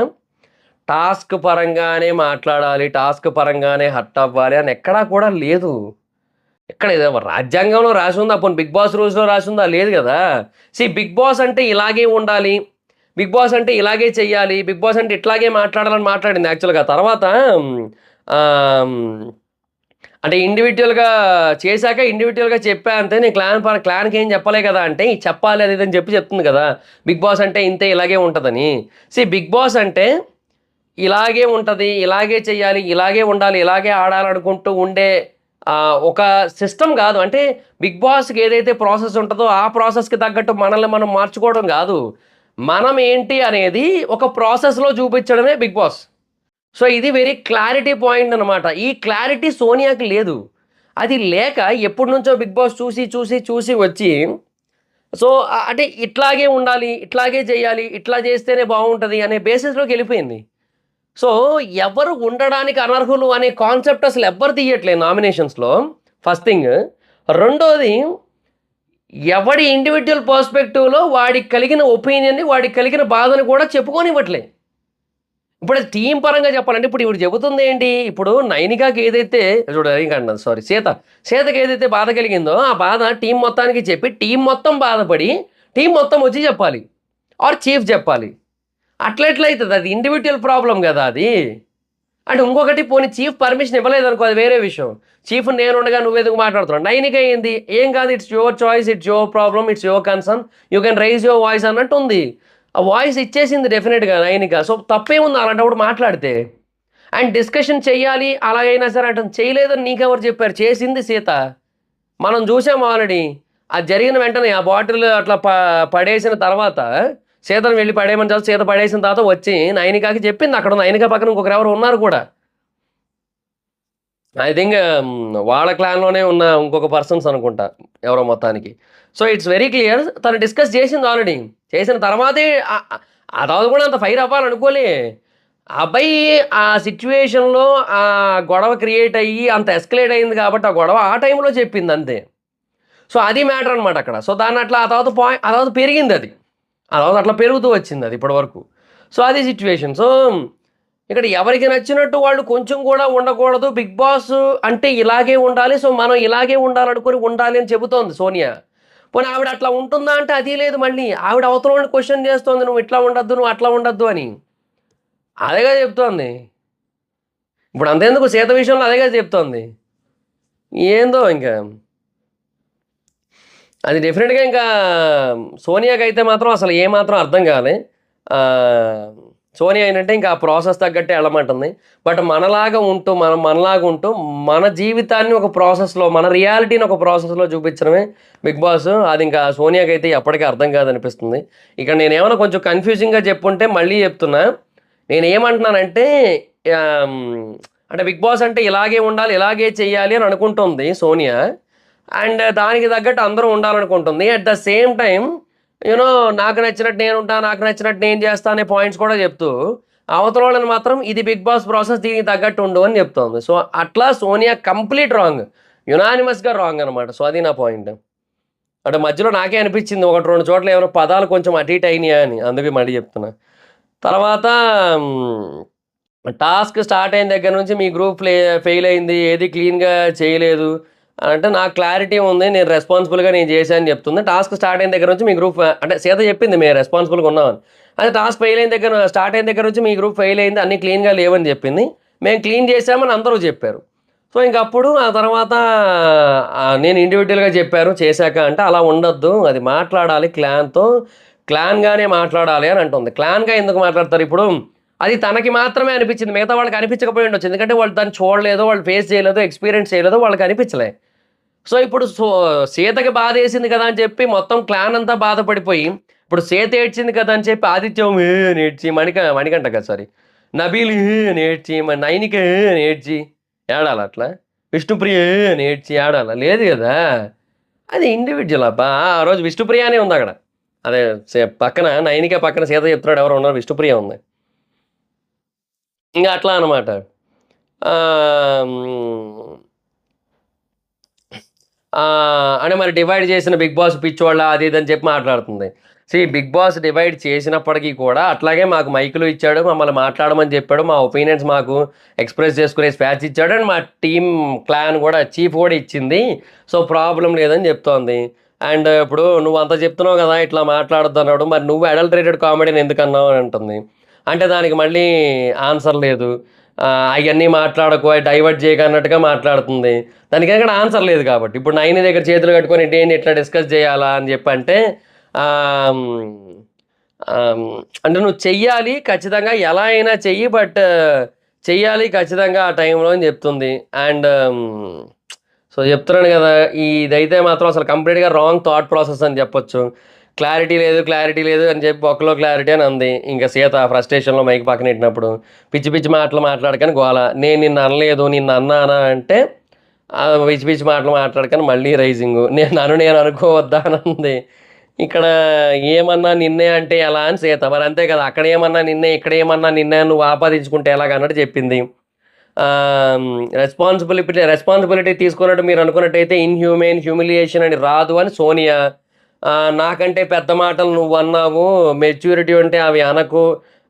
టాస్క్ పరంగానే మాట్లాడాలి, టాస్క్ పరంగానే హర్ట్ అవ్వాలి అని ఎక్కడా కూడా లేదు. ఎక్కడ రాజ్యాంగంలో రాసుందా? పోనీ 'బిగ్ బాస్' రూల్స్‌లో రాసుందా? లేదు గదా! 'బిగ్ బాస్' అంటే ఇలాగే ఉండాలి. 'బిగ్ బాస్' అంటే ఇలాగే చెయ్యాలి. 'బిగ్ బాస్' అంటే ఇట్లాగే మాట్లాడాలని మాట్లాడింది యాక్చువల్‌గా. తర్వాత ఆహ్, అంటే ఇండివిడ్యుయల్‌గా చెప్పా అంతే. నేను క్లాన్‌కి ఏం చెప్పలే కదా! అంటే చెప్పాలి అది ఇది అని చెప్తుంది కదా! 'బిగ్ బాస్' అంటే ఇంతే ఇలాగే ఉంటదని. 'బిగ్ బాస్' అంటే ఇలాగే ఉంటది. ఇలాగే చెయ్యాలి. ఇలాగే ఉండాలి. ఇలాగే ఆడాలనుకుంటూ ఉండే ఒక సిస్టమ్ గాదు. అంటే 'బిగ్ బాస్‌కి' ఏదైతే ప్రాసెస్ ఉంటదో ఆ ప్రాసెస్‌కి తగ్గట్టు మనల్ని మనం మార్చుకోవడం గాదు. మనం ఏంటి అనేది ఒక ప్రాసెస్‌లో చూపించడమే 'బిగ్ బాస్.' సో, ఇది వెరీ క్లారిటీ పాయింట్ అనమాట. ఈ క్లారిటీ సోనియాకి లేదు. అది లేక ఎప్పటినుంచో 'బిగ్ బాస్' చూసి వచ్చి సో, అంటే ఇట్లాగే ఉండాలి, ఇట్లాగే చేయాలి, ఇట్లా చేస్తేనే బావుంటది అనే బేసిస్‌లోకెళ్ళిపోయింది. సో, ఎవరు ఉండడానికి అనర్హులు అనే కాన్సెప్ట్ అసలు ఎవ్వరు తీయట్లే నామినేషన్స్‌లో ఫస్ట్ థింగ్. రెండోది ఎవడి ఇండివిడ్యుయల్ పర్స్‌పెక్టివ్‌లో వాడికి కలిగిన ఒపీనియన్‌ని, వాడికి కలిగిన బాధను కూడా చెప్పుకోనివ్వట్లే. ఇప్పుడు అది టీమ్ పరంగా చెప్పాలంటే ఇప్పుడు ఈవిడ చెబుతుందేంటి? ఇప్పుడు నైనికాకి ఏదైతే నైనిక అంటున్నాను సారీ సీతకి ఏదైతే బాధ కలిగిందో ఆ బాధ టీమ్ మొత్తానికి చెప్పి టీమ్ మొత్తం బాధపడి టీమ్ మొత్తం వచ్చి చెప్పాలి. ఆర్ చీఫ్ చెప్పాలి. అట్లెట్లయితది? అది ఇండివిడ్యుయల్ ప్రాబ్లమ్ గదా అది. అంటే ఇంకొకటి పోనీ చీఫ్ పర్మిషన్ ఇవ్వలేదనుకో అది వేరే విషయం. చీఫ్ నేనుండగా నువ్వెందుకు మాట్లాడుతున్నావు? 9కి అయింది. ఏం కాదు, it's your choice, it's your problem, it's your concern. You can rise your voice అన్నట్టు ఉంది. ఆ వాయిస్ ఇచ్చేసింది డెఫినెట్‌గా 9గా. సో తప్పేముంది అలాంటప్పుడు మాట్లాడితే? అండ్ డిస్కషన్ చెయ్యాలి అలాగైనా సరే అంటుంది. చేయలేదని నీకెవరు చెప్పారు? చేసింది సీత. మనం చూసాం ఆల్రెడీ. అది జరిగిన వెంటనే ఆ బాటిల్ అట్లా పడేసిన తర్వాత సీతను వెళ్ళి పడేయమని చెప్పి సీత పడేసిన తర్వాత వచ్చి నైనికాకి చెప్పింది. అక్కడ నైనిక పక్కన ఇంకొకరు ఎవరు ఉన్నారు కూడా. ఐ థింక్ వాళ్ళ క్లాన్‌లోనే ఉన్న ఇంకొక పర్సన్స్ అనుకుంటా ఎవరో మొత్తానికి. So it's very clear. తను డిస్కస్ చేసింది ఆల్రెడీ. చేసిన తర్వాతే ఆ తర్వాత కూడా అంత ఫైర్ అవ్వాలనుకోలే. ఆ అబ్బాయి ఆ సిట్యుయేషన్‌లో ఆ గొడవ క్రియేట్ అయ్యి అంత ఎస్కలేట్ అయింది కాబట్టి ఆ గొడవ ఆ టైంలో చెప్పింది అంతే. సో అది మ్యాటర్ అనమాట అక్కడ. సో దాన్ని అట్లా ఆ తర్వాత పెరిగిందది. ఆ తర్వాత అట్లా పెరుగుతూ వచ్చిందది ఇప్పటి వరకు. సో అది సిట్యుయేషన్. సో ఇక్కడ ఎవరికి నచ్చినట్టు వాళ్ళు కొంచెం కూడా ఉండకూడదు. బిగ్ బాస్ అంటే ఇలాగే ఉండాలి. సో మనం ఇలాగే ఉండాలనుకుని ఉండాలి అని చెబుతోంది సోనియా. పోనీ ఆవిడ అట్లా ఉంటుందా అంటే అది లేదు మళ్ళీ. ఆవిడ అవతలోడిని క్వెషన్ చేస్తోంది. నువ్వు ఇట్లా ఉండొద్దు, నువ్వు అట్లా ఉండొద్దు అని. అదేగా చెప్తోంది. ఇప్పుడు అంతెందుకు సీత విషయంలో అదేగా చెప్తోంది. ఏందో ఇంకా. అది డెఫినెట్‌గా ఇంకా సోనియాకైతే మాత్రం అసలు ఏమాత్రం అర్థం కాలే. సోనియా ఏంటంటే ఇంకా ఆ ప్రాసెస్ తగ్గట్టే ఎళ్ళమంటుంది. బట్ మనలాగా ఉంటూ మనలాగా ఉంటూ మన జీవితాన్ని ఒక ప్రాసెస్‌లో మన రియాలిటీని ఒక ప్రాసెస్‌లో చూపించడమే బిగ్ బాస్. అది ఇంకా సోనియాకైతే ఎప్పటికీ అర్థం కాదనిపిస్తుంది. ఇక్కడ నేనేమన్నా కొంచెం కన్‌ఫ్యూజింగ్‌గా చెప్పుంటే మళ్ళీ చెప్తున్నా. నేనేమంటున్నానంటే ఆహ్, అంటే బిగ్ బాస్ అంటే ఇలాగే ఉండాలి, ఇలాగే చేయాలి అని అనుకుంటుంది సోనియా. అండ్ దానికి తగ్గట్టు అందరూ ఉండాలనుకుంటుంది. At the same time you know నాకు నచ్చినట్టు నేనుంటా, నాకు నచ్చినట్టు నేను చేస్తా అనే పాయింట్స్ కూడా చెప్తూ, అవతలోళ్ళని మాత్రం ఇది బిగ్ బాస్ ప్రాసెస్ దీనికి తగ్గట్టు ఉండు అని చెప్తోంది. సో, అట్లా సోనియా కంప్లీట్ రాంగ్. యునానిమస్‌గా రాంగ్ అనమాట. సో, అది నా పాయింట్. అంటే మధ్యలో నాకే అనిపించింది 1, 2 చోట్ల ఏమైనా పదాలు కొంచెం అటు ఇటు అయినాయా అని. అందుకే మళ్ళీ చెప్తున్నా. తర్వాత హ్మ్, టాస్క్ స్టార్ట్ అయిన దగ్గర నుంచి మీ గ్రూప్ ఫెయిల్ అయింది. ఏది క్లీన్‌గా చేయలేదు. అంటే నాకు క్లారిటీ ఉంది. నేను రెస్పాన్సిబుల్‌గా నేను చేశాను అని చెప్తుంది. టాస్క్ స్టార్ట్ అయిన దగ్గర నుంచి మీ గ్రూప్ అంటే సీత చెప్పింది మేము రెస్పాన్సిబుల్‌గా ఉన్నామని. అదే టాస్క్ ఫెయిల్ అయిన దగ్గర స్టార్ట్ అయిన దగ్గర నుంచి మీ గ్రూప్ ఫెయిల్ అయింది. అన్నీ క్లీన్‌గా లేవని చెప్పింది. మేము క్లీన్ చేశామని అందరూ చెప్పారు. సో, ఇంకప్పుడు ఆ తర్వాత నేను ఇండివిడ్యువల్‌గా చెప్పాను చేశాక అంటే అలా ఉండొద్దు. అది మాట్లాడాలి క్లాన్‌తో. క్లాన్‌గానే మాట్లాడాలి అని అంటుంది. క్లాన్‌గా ఎందుకు మాట్లాడతారు? ఇప్పుడు అది తనకి మాత్రమే అనిపించింది. మిగతా వాళ్ళకి అనిపించకపోయి ఉండొచ్చు. ఎందుకంటే వాళ్ళు దాన్ని చూడలేదో, వాళ్ళు ఫేస్ చేయలేదో, ఎక్స్‌పీరియన్స్ చేయలేదో వాళ్ళకి అనిపించలే. సో, ఇప్పుడు సీతకి బాధేసింది కదా అని చెప్పి మొత్తం క్లాన్ అంతా బాధపడిపోయి, ఇప్పుడు సీత ఏడ్చింది కదా అని చెప్పి ఆదిత్యం అని ఏడ్చి, మణికంఠ కాదు సారీ. నబీల్ అని ఏడ్చి, నైనిక అని ఏడ్చి ఏడాలా అట్లా? విష్ణుప్రియ అని ఏడ్చి ఏడాలా? లేదు గదా! అది ఇండివిడ్యువల్ అబ్బా! ఆ రోజు విష్ణుప్రియ అనే ఉందక్కడ. అదే పక్కన నైనిక పక్కన సీత చెప్తున్నాడు ఎవరో ఉన్నారు విష్ణుప్రియ ఉంది. ఇంగ అట్లా అనమాట. ఆహ్, హ్మ్. అంటే మరి డివైడ్ చేసిన 'బిగ్ బాస్' పిచ్చోళ్ళా అది ఇది అని చెప్పి మాట్లాడుతుంది. సీ 'బిగ్ బాస్' డివైడ్ చేసినప్పటికి కూడా అట్లాగే మాకు మైకులు ఇచ్చాడు. మమ్మల్ని మాట్లాడమని చెప్పాడు. మా ఒపీనియన్స్ మాకు ఎక్స్‌ప్రెస్ చేసుకునే స్వేచ్ఛ ఇచ్చాడు. అండ్ మా టీమ్ క్లాన్ గూడా చీఫ్ గూడా ఇచ్చింది. సో, ప్రాబ్లమ్ లేదని చెప్తోంది. అండ్ ఇప్పుడు నువ్వంత చెప్తున్నావు గదా! ఇట్లా మాట్లాడొద్దన్నాడు. మరి నువ్వు అడల్టరేటెడ్ కామెడీని ఎందుకన్నావు అని అంటుంది. అంటే దానికి మళ్ళీ ఆన్సర్ లేదు. అయన్నీ మాట్లాడకు, అయి డైవర్ట్ చేయకు అన్నట్టుగా మాట్లాడుతుంది. దానికెక్కడ ఆన్సర్ లేదు కాబట్టి. ఇప్పుడు 'నైని' దగ్గర చేతులు కట్టుకొని ఏంటి ఇట్లా డిస్కస్ చేయాలా అని చెప్పంటే ఆహ్, హ్మ్, ఆహ్, అంటే నువ్వు చెయ్యాలి ఖచ్చితంగా ఎలా అయినా చెయ్యి. బట్ చెయ్యాలి ఖచ్చితంగా ఆ టైంలో అని చెప్తుంది. అండ్ సో, చెప్తున్నాను గదా! ఇదైతే మాత్రం అసలు కంప్లీట్‌గా రాంగ్ థాట్ ప్రాసెస్ అని చెప్పొచ్చు. క్లారిటీ లేదు, క్లారిటీ లేదు అని చెప్పి బొక్కలో క్లారిటీ అని అంది. ఇంక సీత ఫ్రస్ట్రేషన్‌లో మైక్ పక్కనెట్టినప్పుడు. పిచ్చి పిచ్చి మాటలు మాట్లాడకని గోల. నేను నిన్ను అనలేదు, నిన్ను అన్నానా అంటే పిచ్చి పిచ్చి మాటలు మాట్లాడకని మళ్ళీ రైజింగు. నేను అనుకోవద్దా అని అంది. ఇక్కడ ఏమన్నా నిన్నే అంటే ఎలా అని సీత. మరి అంతే కదా! అక్కడ ఏమన్నా నిన్నే, ఇక్కడ ఏమన్నా నిన్నే నువ్వు ఆపాదించుకుంటే ఎలాగ అన్నట్టు చెప్పింది. రెస్పాన్సిబిలిటీ తీసుకున్నట్టు మీరు అనుకున్నట్టయితే ఇన్‌హ్యూమెన్, హ్యూమిలియేషన్ అని రాదు అని సోనియా. నాకంటే పెద్ద మాటలు నువ్వన్నావు. మెచ్యూరిటీ ఉంటే అవి అనకు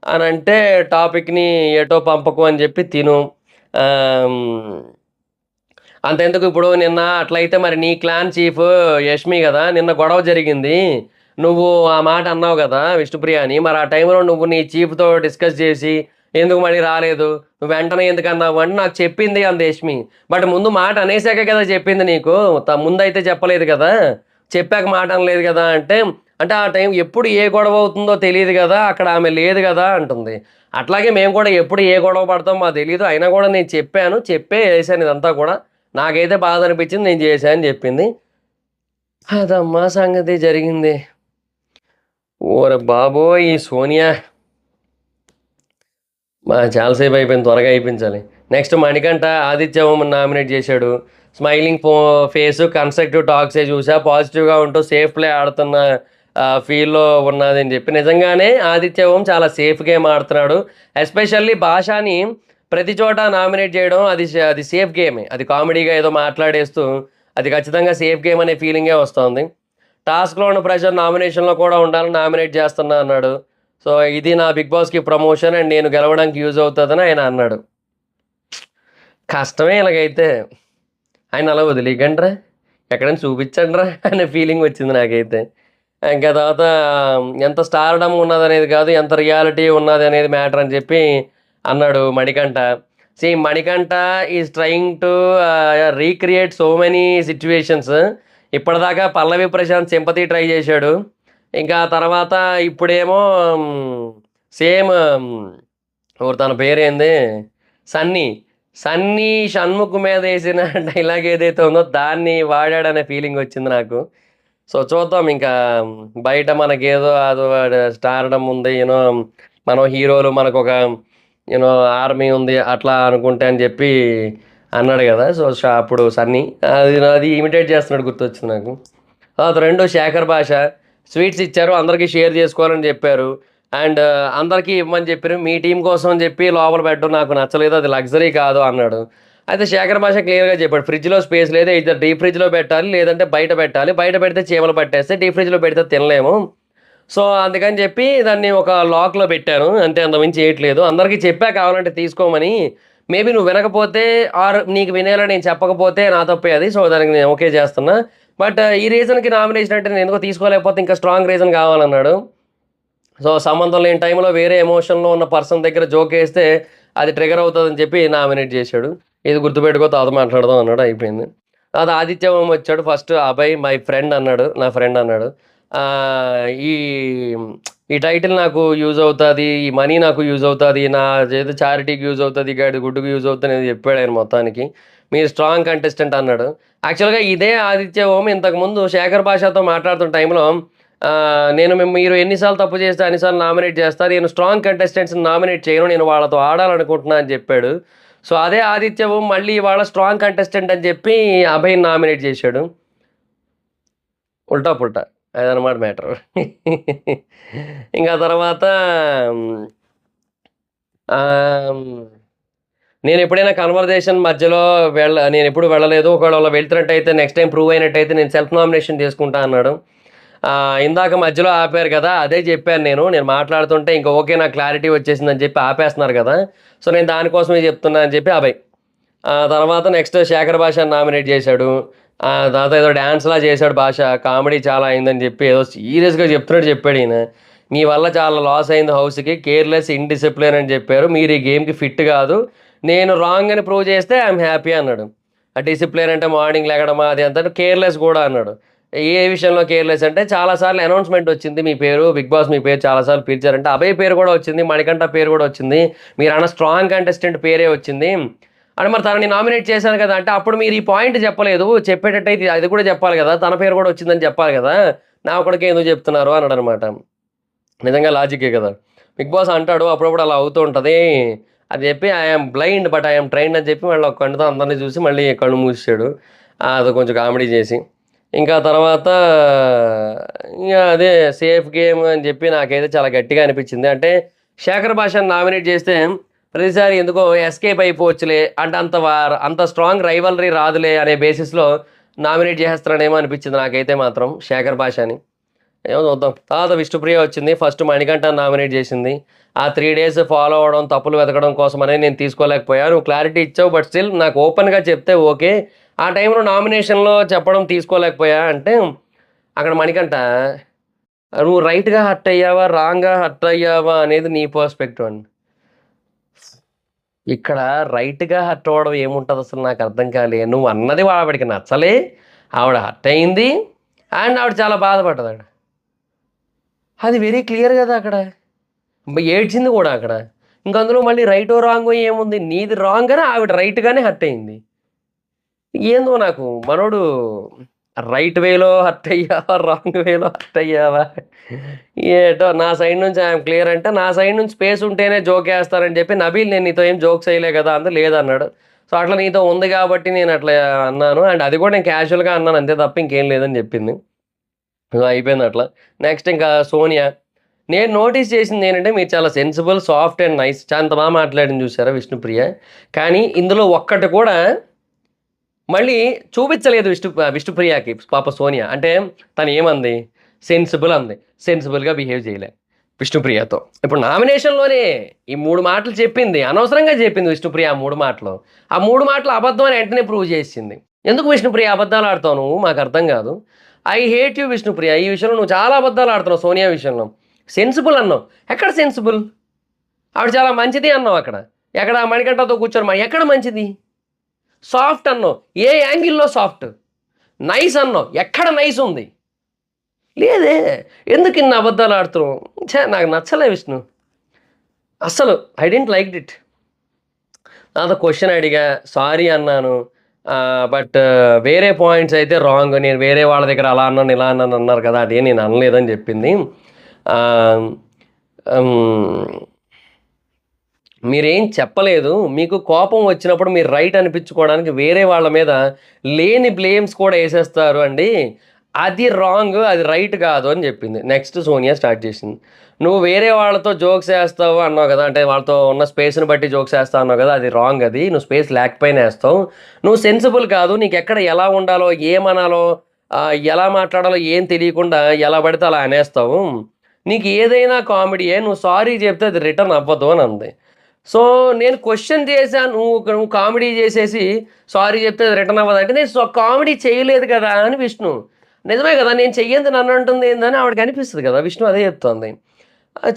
అనంటే టాపిక్‌ని ఎటో పంపకు అని చెప్పి తిను. ఆహ్, హ్మ్. అంతెందుకు ఇప్పుడు నిన్న అట్లయితే మరి నీ క్లాన్ చీఫ్ యష్మి గదా! నిన్న గొడవ జరిగింది. నువ్వు ఆ మాట అన్నావు గదా! విష్ణుప్రియ అని. మరి ఆ టైంలో నువ్వు నీ చీఫ్‌తో డిస్కస్ చేసి ఎందుకు మళ్ళీ రాలేదు? నువ్వు వెంటనే ఎందుకన్నావు అంటే నాకు చెప్పింది అంది యష్మి. బట్ ముందు మాట అనేసాకే కదా చెప్పింది నీకు. ముందయితే చెప్పలేదు కదా! చెప్పాక మాట అనలేదు కదా! అంటే ఆ టైం ఎప్పుడు ఏ గొడవ అవుతుందో తెలీదు గదా! అక్కడ ఆమె లేదు గదా! అంటుంది. అట్లాగే మేము కూడా ఎప్పుడు ఏ గొడవ పడతామో మాకు తెలీదు. అయినా కూడా నేను చెప్పాను. చెప్పే చేశాను ఇదంతా కూడా. నాకైతే బాధ అనిపించింది. నేను చేశా అని చెప్పింది. అదమ్మా సంగతి జరిగింది. ఓరి బాబోయ్! ఈ సోనియా చాలా సేపు అయిపోయింది. త్వరగా అయిపించాలి. నెక్స్ట్ 'మణికంఠ' 'ఆదిత్య ఓం' నామినేట్ చేశాడు. స్మైలింగ్ ఫేసు, కన్‌స్ట్రక్టివ్ టాక్సే చూసా. పాజిటివ్‌గా ఉంటూ సేఫ్ ప్లే ఆడుతున్న ఫీల్‌లో ఉన్నాదని చెప్పి. నిజంగానే 'ఆదిత్య ఓం' చాలా సేఫ్ గేమ్ ఆడుతున్నాడు. ఎస్పెషల్లీ 'భాషాని' ప్రతి చోట నామినేట్ చేయడం అది సేఫ్ గేమే. అది కామెడీగా ఏదో మాట్లాడేస్తూ అది ఖచ్చితంగా సేఫ్ గేమ్ అనే ఫీలింగే వస్తోంది. టాస్క్‌లో ఉన్న ప్రెషర్ నామినేషన్‌లో కూడా ఉండాలని నామినేట్ చేస్తున్నా అన్నాడు. సో, ఇది నా 'బిగ్ బాస్‌కి' ప్రమోషన్ అండ్ నేను గెలవడానికి యూజ్ అవుతదని ఆయన అన్నాడు. కష్టమే ఇలాగైతే. ఆయన్ని అలా వదిలేయకండ్రా, ఎక్కడైనా చూపించండ్రా అనే ఫీలింగ్ వచ్చింది నాకైతే. ఇంకా తర్వాత ఎంత స్టార్‌డమ్ ఉన్నదనేది కాదు, ఎంత రియాలిటీ ఉన్నదనేది మ్యాటర్ అని చెప్పి అన్నాడు Manikanta. Manikanta is trying to recreate so many situations. ఇప్పటిదాకా పల్లవి ప్రశాంత్ సింపతి ట్రై చేశాడు. ఇంకా తర్వాత ఇప్పుడేమో సేమ్ తన పేరేంది? సన్నీ. సన్నీ షణ్ముఖ్ మీద ఏసిన డైలాగ్ ఏదైతే ఉందో దాన్ని వాడాడనే ఫీలింగ్ వచ్చింది నాకు. సో, చూద్దాం ఇంకా బయట మనకేదో అదో స్టార్‌డమ్ ఉంది. మనం హీరోలు మనకొక ఆర్మీ ఉంది అట్లా అనుకుంటే అని చెప్పి అన్నాడు గదా! సో, అప్పుడు సన్నీ అది ఇమిటేట్ చేస్తున్నాడు గుర్తొచ్చింది నాకు. తర్వాత రెండో 'శేఖర్ భాష' స్వీట్స్ ఇచ్చారు. అందరికీ షేర్ చేసుకోవాలని చెప్పారు. అండ్ అందరికీ ఇవ్వమని చెప్పారు. మీ టీమ్ కోసం అని చెప్పి లోపల పెట్టడం నాకు నచ్చలేదు. అది లగ్జరీ కాదు అన్నాడు. అయితే 'శేఖర్ భాష' క్లియర్‌గా చెప్పాడు. ఫ్రిడ్జ్‌లో స్పేస్ లేదు. ఎయిదర్ డీప్ ఫ్రిడ్జ్‌లో పెట్టాలి. లేదంటే బయట పెట్టాలి. బయట పెడితే చీమలు పట్టేస్తాయి. డీప్ ఫ్రిడ్జ్‌లో పెడితే తినలేము. సో, అందుకని చెప్పి దాన్ని ఒక లాక్‌లో పెట్టాను. అంతే అంతకుమించి చేయట్లేదు. అందరికీ చెప్పా కావాలంటే తీసుకోమని. మేబీ నువ్వు వినకపోతే ఆర్ నీకు వినేలా నేను చెప్పకపోతే నా తప్పే అది. సో, దానికి నేను ఓకే చేస్తున్నా. బట్ ఈ రీజన్‌కి నామినేషన్ అంటే నేను ఎందుకో తీసుకోలేకపోతే ఇంకా స్ట్రాంగ్ రీజన్ కావాలన్నాడు. సో, సంబంధం లేని టైంలో వేరే ఎమోషన్‌లో ఉన్న పర్సన్ దగ్గర జోకేస్తే అది ట్రిగ్గర్ అవుతదని చెప్పి నామినేట్ చేశాడు. ఇది గుర్తుపెట్టుకో తర్వాత మాట్లాడదాం అన్నాడు. అయిపోయింది. తర్వాత ఆదిత్య ఓం వచ్చాడు. ఫస్ట్ అభయ్ మై ఫ్రెండ్ అన్నాడు. నా ఫ్రెండ్ అన్నాడు. ఈ ఈ టైటిల్ నాకు యూజ్ అవుతది. ఈ మనీ నాకు యూజ్ అవుతది. నా ఏదో చారిటీకి యూజ్ అవుతది. గాడిద గుడ్డుకి యూజ్ అవుతది అని చెప్పాడు ఆయన మొత్తానికి. మీరు స్ట్రాంగ్ కంటెస్టెంట్ అన్నాడు. యాక్చువల్‌గా ఇదే ఆదిత్య ఓం ఇంతకుముందు 'శేఖర్ భాషతో' మాట్లాడుతున్న టైంలో నేను మీరు ఎన్ని సార్లు తప్పు చేస్తే అన్ని సార్లు నామినేట్ చేస్తా. నేను స్ట్రాంగ్ కంటెస్టెంట్స్‌ని నామినేట్ చేయను. నేను వాళ్ళతో ఆడాలనుకుంటున్నా అని చెప్పాడు. సో, అదే ఆదిత్య ఓం మళ్ళీ ఇవాళ స్ట్రాంగ్ కంటెస్టెంట్ అని చెప్పి అభయ్‌ని నామినేట్ చేశాడు. ఉల్టా పుల్టా. అదనమాట మ్యాటర్. ఇంకా తర్వాత ఆహ్, నేనెప్పుడైనా కన్వర్జేషన్ మధ్యలో నేనెప్పుడు వెళ్ళలేదు. ఒకవేళ అలా వెళ్తున్నట్టయితే నెక్స్ట్ టైమ్ ప్రూవ్ అయినట్టయితే నేను సెల్ఫ్ నామినేషన్ చేసుకుంటా అన్నాడు. ఇందాక మధ్యలో ఆపారు కదా! అదే చెప్పాను నేను. నేను మాట్లాడుతుంటే ఇంక ఓకే. నాకు క్లారిటీ వచ్చేసిందని చెప్పి ఆపేస్తున్నారు కదా! సో, నేను దానికోసమే చెప్తున్నా అని చెప్పి అభయ్. తర్వాత నెక్స్ట్ 'శేఖర్ భాషని' నామినేట్ చేశాడు. తర్వాత ఏదో డాన్స్‌లా చేశాడు భాష. కామెడీ చాలా అయిందని చెప్పి ఏదో సీరియస్‌గా చెప్తున్నట్టు చెప్పాడు ఈయన. మీ వల్ల చాలా లాస్ అయింది హౌస్‌కి. కేర్‌లెస్, ఇండిసిప్లిన్ అని చెప్పారు. మీరు ఈ గేమ్‌కి ఫిట్ కాదు. నేను రాంగ్ అని ప్రూవ్ చేస్తే ఐయామ్ హ్యాపీ అన్నాడు. డిసిప్లిన్ అంటే మార్నింగ్ లెగడమా అది అంతా కేర్‌లెస్ కూడా అన్నాడు. ఏ విషయంలో కేర్‌లెస్ అంటే చాలా సార్లు అనౌన్స్‌మెంట్ వచ్చింది మీ పేరు. 'బిగ్ బాస్' మీ పేరు చాలా సార్లు పిలిచారంటే అభయ్ పేరు కూడా వచ్చింది. మణికంఠ పేరు కూడా వచ్చింది. మీరన్న స్ట్రాంగ్ కంటెస్టెంట్ పేరే వచ్చింది. అంటే మరి తనని నామినేట్ చేశాను కదా! అంటే అప్పుడు మీరు ఈ పాయింట్ చెప్పలేదు. చెప్పేటట్టయితే అది కూడా చెప్పాలి కదా! తన పేరు కూడా వచ్చిందని చెప్పాలి కదా! నా ఒక్కడికే ఎందుకు చెప్తున్నారు అన్నాడనమాట. నిజంగా లాజికే కదా! 'బిగ్ బాస్' అంటాడు అప్పుడప్పుడు అలా అవుతూ ఉంటది. అని చెప్పి I am blind but I am trained అని చెప్పి మళ్ళీ ఒక కన్నుతో అందరిని చూసి మళ్ళీ కళ్ళు మూసేసాడు. అది కొంచెం కామెడీ చేసి. ఇంకా తర్వాత ఇంగ అదే సేఫ్ గేమ్ అని చెప్పి నాకైతే చాలా గట్టిగా అనిపించింది. అంటే 'శేఖర్ భాషని' నామినేట్ చేస్తే ప్రతిసారి ఎందుకో ఎస్కేప్ అయిపోవచ్చులే. అంటే అంత స్ట్రాంగ్ రైవల్రీ రాదులే అనే బేసిస్‌లో నామినేట్ చేసేస్తున్నాడేమో అనిపించింది నాకైతే మాత్రం 'శేఖర్ భాషని'. ఏమో చూద్దాం. తర్వాత 'విష్ణుప్రియ' వచ్చింది. ఫస్ట్ 'మణికంఠని' నామినేట్ చేసింది. ఆ 3 డేస్ ఫాలో అవ్వడం, తప్పులు వెతకడం కోసమనే నేను తీసుకోలేకపోయా. నువ్వు క్లారిటీ ఇచ్చావు. బట్ స్టిల్ నాకు ఓపెన్‌గా చెప్తే ఓకే. ఆ టైంలో నామినేషన్‌లో చెప్పడం తీసుకోలేకపోయా అంటే, అక్కడ 'మణికంఠ' నువ్వు రైట్‌గా హర్ట్ అయ్యావా? రాంగ్‌గా హర్ట్ అయ్యావా? అనేది నీ పర్స్పెక్టివ్ అండి. ఇక్కడ రైట్‌గా హర్ట్ అవ్వడం ఏముంటది అసలు నాకు అర్థం కాలే. నువ్వు అన్నది ఆవిడకి నచ్చలే. ఆవిడ హర్ట్ అయింది. అండ్ ఆవిడ చాలా బాధపడ్డదాడ. అది వెరీ క్లియర్ గదా అక్కడ. ఏడ్చింది గూడా అక్కడ. ఇంక అందులో మళ్ళీ రైటో, రాంగో ఏముంది? నీది రాంగ్ గానే ఆవిడ రైట్ గానే హర్ట్ అయింది. ఏందో నాకు మనోడు రైట్ వేలో హర్ట్ అయ్యావా? రాంగ్ వేలో హర్ట్ అయ్యావా? ఏటో నా సైడ్ నుంచి ఐయామ్ క్లియర్ అంటే, నా సైడ్ నుంచి స్పేస్ ఉంటేనే జోకేస్తానని చెప్పి, "నబీల్ నేను నీతో ఏం జోక్స్ ఎయలే గదా!" అంటే, "లేదన్నాడు." సో, అట్లా నీతో ఉంది గాబట్టి నేను అట్లా అన్నాను. అండ్ అది కూడా నేను క్యాజువల్‌గా అన్నాను అంతే తప్ప ఇంకేం లేదని జెప్పింది. సో, అయిపోయింది అట్లా. నెక్స్ట్ ఇంకా సోనియా. నేను నోటీస్ చేసిందేంటంటే, మీరు చాలా సెన్సిబుల్, సాఫ్ట్ అండ్ నైస్. ఎంత బా మాట్లాడింది చూసారా విష్ణుప్రియ. కానీ ఇందులో ఒక్కటి కూడా మళ్ళీ చూపించలేదు విష్ణుప్రియకి పాప సోనియా. అంటే తనేమంది? సెన్సిబుల్ అంది. సెన్సిబుల్‌గా బిహేవ్ చేయలే విష్ణుప్రియతో. ఇప్పుడు నామినేషన్‌లోనే ఈ 3 మాటలు చెప్పింది. అనవసరంగా చెప్పింది విష్ణుప్రియ ఆ 3 మాటలు. ఆ 3 మాటలు అబద్ధం అని వెంటనే ప్రూవ్ చేసేసింది. ఎందుకు విష్ణుప్రియ అబద్ధాలు ఆడతావు నువ్వు? మాకర్థం కాదు. I hate you Vishnupriya. ఈ విషయంలో నువ్వు చాలా అబద్ధాలు ఆడుతున్నావు సోనియా విషయంలో. సెన్సిబుల్ అన్నావు. ఎక్కడ సెన్సిబుల్? ఆవిడ చాలా మంచిది అన్నావు అక్కడ. ఎక్కడ మణికంఠతో కూర్చొని ఎక్కడ మంచిది? సాఫ్ట్ అన్నావు. ఏ యాంగిల్‌లో సాఫ్ట్? నైస్ అన్నావు. ఎక్కడ నైస్ ఉంది? లేదే. ఎందుకు ఇన్ని అబద్ధాలు ఆడుతున్నావు? నాకు నచ్చలే విష్ణు. అస్సలు ఐ డిడ్ంట్ లైక్ ఇట్. నాతో క్వెషన్ అడిగా, సారీ అన్నాను. బట్ వేరే పాయింట్స్ అయితే రాంగ్. నేను వేరే వాళ్ళ దగ్గర అలా అన్నాను, ఇలా అన్నాను అన్నారు కదా! అదేం నేను అనలేదని చెప్పింది. ఆహ్, హ్మ్. మీరేం చెప్పలేదు. మీకు కోపం వచ్చినప్పుడు మీరు రైట్ అనిపించుకోవడానికి వేరే వాళ్ళ మీద లేని బ్లేమ్స్ కూడా ఏసేస్తారు అండి. అది రాంగ్. అది రైట్ కాదు అని చెప్పింది. నెక్స్ట్ సోనియా స్టార్ట్ చేసింది. నువ్వు వేరే వాళ్ళతో జోక్స్ ఏస్తావు అన్నావు కదా! అంటే వాళ్ళతో ఉన్న స్పేస్‌ని బట్టి జోక్స్ ఏస్తావు అన్నావు కదా! అది రాంగ్ అది. నువ్వు స్పేస్ లేకపోయినా ఏస్తావు. నువ్వు సెన్సిబుల్ కాదు. నీకెక్కడ ఎలా ఉండాలో, ఏమనాలో, ఎలా మాట్లాడాలో ఏం తెలియకుండా ఎలా పడితే అలా అనేస్తావు. నీకు ఏదైనా కామెడీయే. నువ్వు సారీ చెప్తే అది రిటర్న్ అవ్వదు అని అంది. సో, నేను క్వెషన్ చేశాను. నువ్వు కామెడీ చేసేసి సారీ చెప్తే అది రిటర్న్ అవ్వదంటే, నేను కామెడీ చేయలేదు కదా! అని విష్ణు. నిజమే కదా! నేను చెయ్యంది నన్నంటుంది ఏందని ఆవిడకి అనిపిస్తది కదా! విష్ణు అదే చెప్తోంది.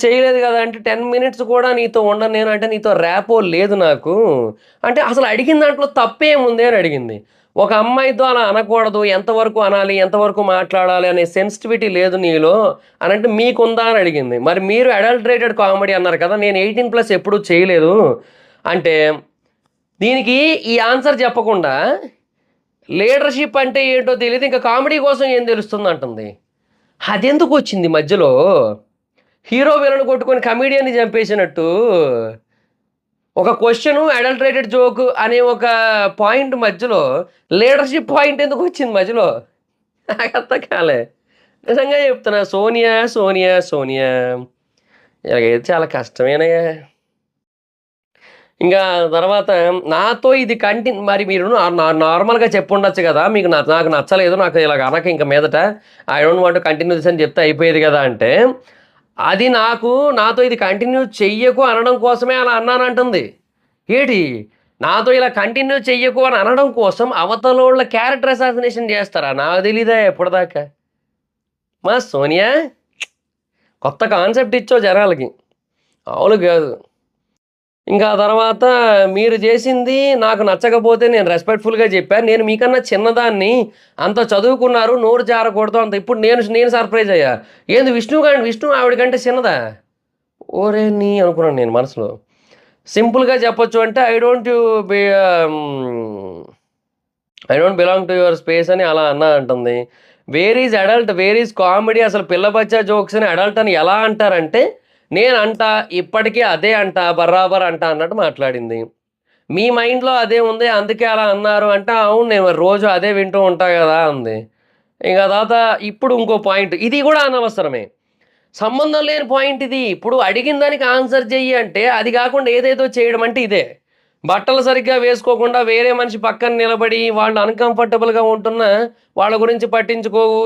చేయలేదు కదా! అంటే 10 మినిట్స్ కూడా నీతో ఉండను నేను. అంటే నీతో ర్యాపో లేదు నాకు. అంటే అసలు అడిగిన దాంట్లో తప్పేముంది అని అడిగింది. ఒక అమ్మాయితో అలా అనకూడదు. ఎంతవరకు అనాలి? ఎంతవరకు మాట్లాడాలి? అనే సెన్సిటివిటీ లేదు నీలో అనంటే మీకుందా అని అడిగింది. మరి మీరు అడల్టరేటెడ్ కామెడీ అన్నారు కదా! నేను 18+ ఎప్పుడూ చేయలేదు. అంటే దీనికి ఈ ఆన్సర్ చెప్పకుండా లీడర్‌షిప్ అంటే ఏంటో తెలీదు. ఇంకా కామెడీ కోసం ఏం తెలుస్తుందంటుంది. అదెందుకొచ్చింది మధ్యలో? హీరో విలన్ కొట్టుకొని కమెడియన్‌ని చంపేసినట్టు, ఒక క్వెషను అడల్టరేటెడ్ జోక్ అనే ఒక పాయింట్ మధ్యలో లీడర్‌షిప్ పాయింట్ ఎందుకొచ్చింది మధ్యలో? నాకర్థం కాలే. నిజంగా చెప్తున్నా సోనియా, సోనియా, సోనియా ఇలాగైతే చాలా కష్టమేనయ్యా. ఇంకా తర్వాత నాతో ఇది మరి మీరు నార్మల్‌గా చెప్పుండొచ్చు గదా! మీకు నాకు నచ్చలేదు. నాకు ఇలాగ అనక ఇంక మీదట. I don't want to continue this అని చెప్తే అయిపోయేది గదా! అంటే, అది నాతో ఇది కంటిన్యూ చెయ్యకు అనడం కోసమే అలా అన్నానంటుంది. ఏటి? నాతో ఇలా కంటిన్యూ చెయ్యకు అని అనడం కోసం అవతలోళ్ళ క్యారెక్టర్ అసాసినేషన్ జేస్తారా? నాకు తెలీదా ఇప్పటిదాకా. సోనియా కొత్త కాన్సెప్ట్ ఇచ్చావు జనాలకి. మామూలుగా గాదు. ఇంకా ఆ తర్వాత మీరు జేసింది నాకు నచ్చకపోతే నేను రెస్పెక్ట్‌ఫుల్‌గా జెప్పాను. నేను మీకన్నా చిన్నదాన్ని. అంత చదువుకున్నారు. నోరు జారకూడదు అంత ఇప్పుడు నేను సర్ప్రైజ్ అయ్యా. ఏంది విష్ణు ఆవిడ కంటే చిన్నదా? ఓరేని అనుకున్నాను నేను మనసులో. సింపుల్‌గా చెప్పొచ్చు అంటే I don't belong to your space అని అలా అన్నా అంటుంది. Where is adult? Where is comedy? అసలు పిల్ల బచ్చా జోక్స్ అని అడల్ట్ అని ఎలా అంటారంటే, నేనంటా, ఇప్పటికీ అదే అంటా, బరాబర్ అంటా అన్నట్టు మాట్లాడింది. మీ మైండ్‌లో అదే ఉంది. అందుకే అలా అన్నారు అంటే, అవును నేను మరి రోజు అదే వింటూ ఉంటా గదా! అంది. ఇంక తర్వాత ఇప్పుడు ఇంకో పాయింట్. ఇది గూడా అనవసరమే. సంబంధం లేని పాయింట్ ఇది. ఇప్పుడు అడిగిన దానికి ఆన్సర్ చెయ్యి అంటే, అది గాకుండా ఏదేదో చేయడం అంటే ఇదే. బట్టలు సరిగ్గా వేసుకోకుండా వేరే మనిషి పక్కన నిలబడి వాళ్ళు అన్‌కంఫర్టబుల్‌గా ఉంటున్నా వాళ్ళ గురించి పట్టించుకోవు.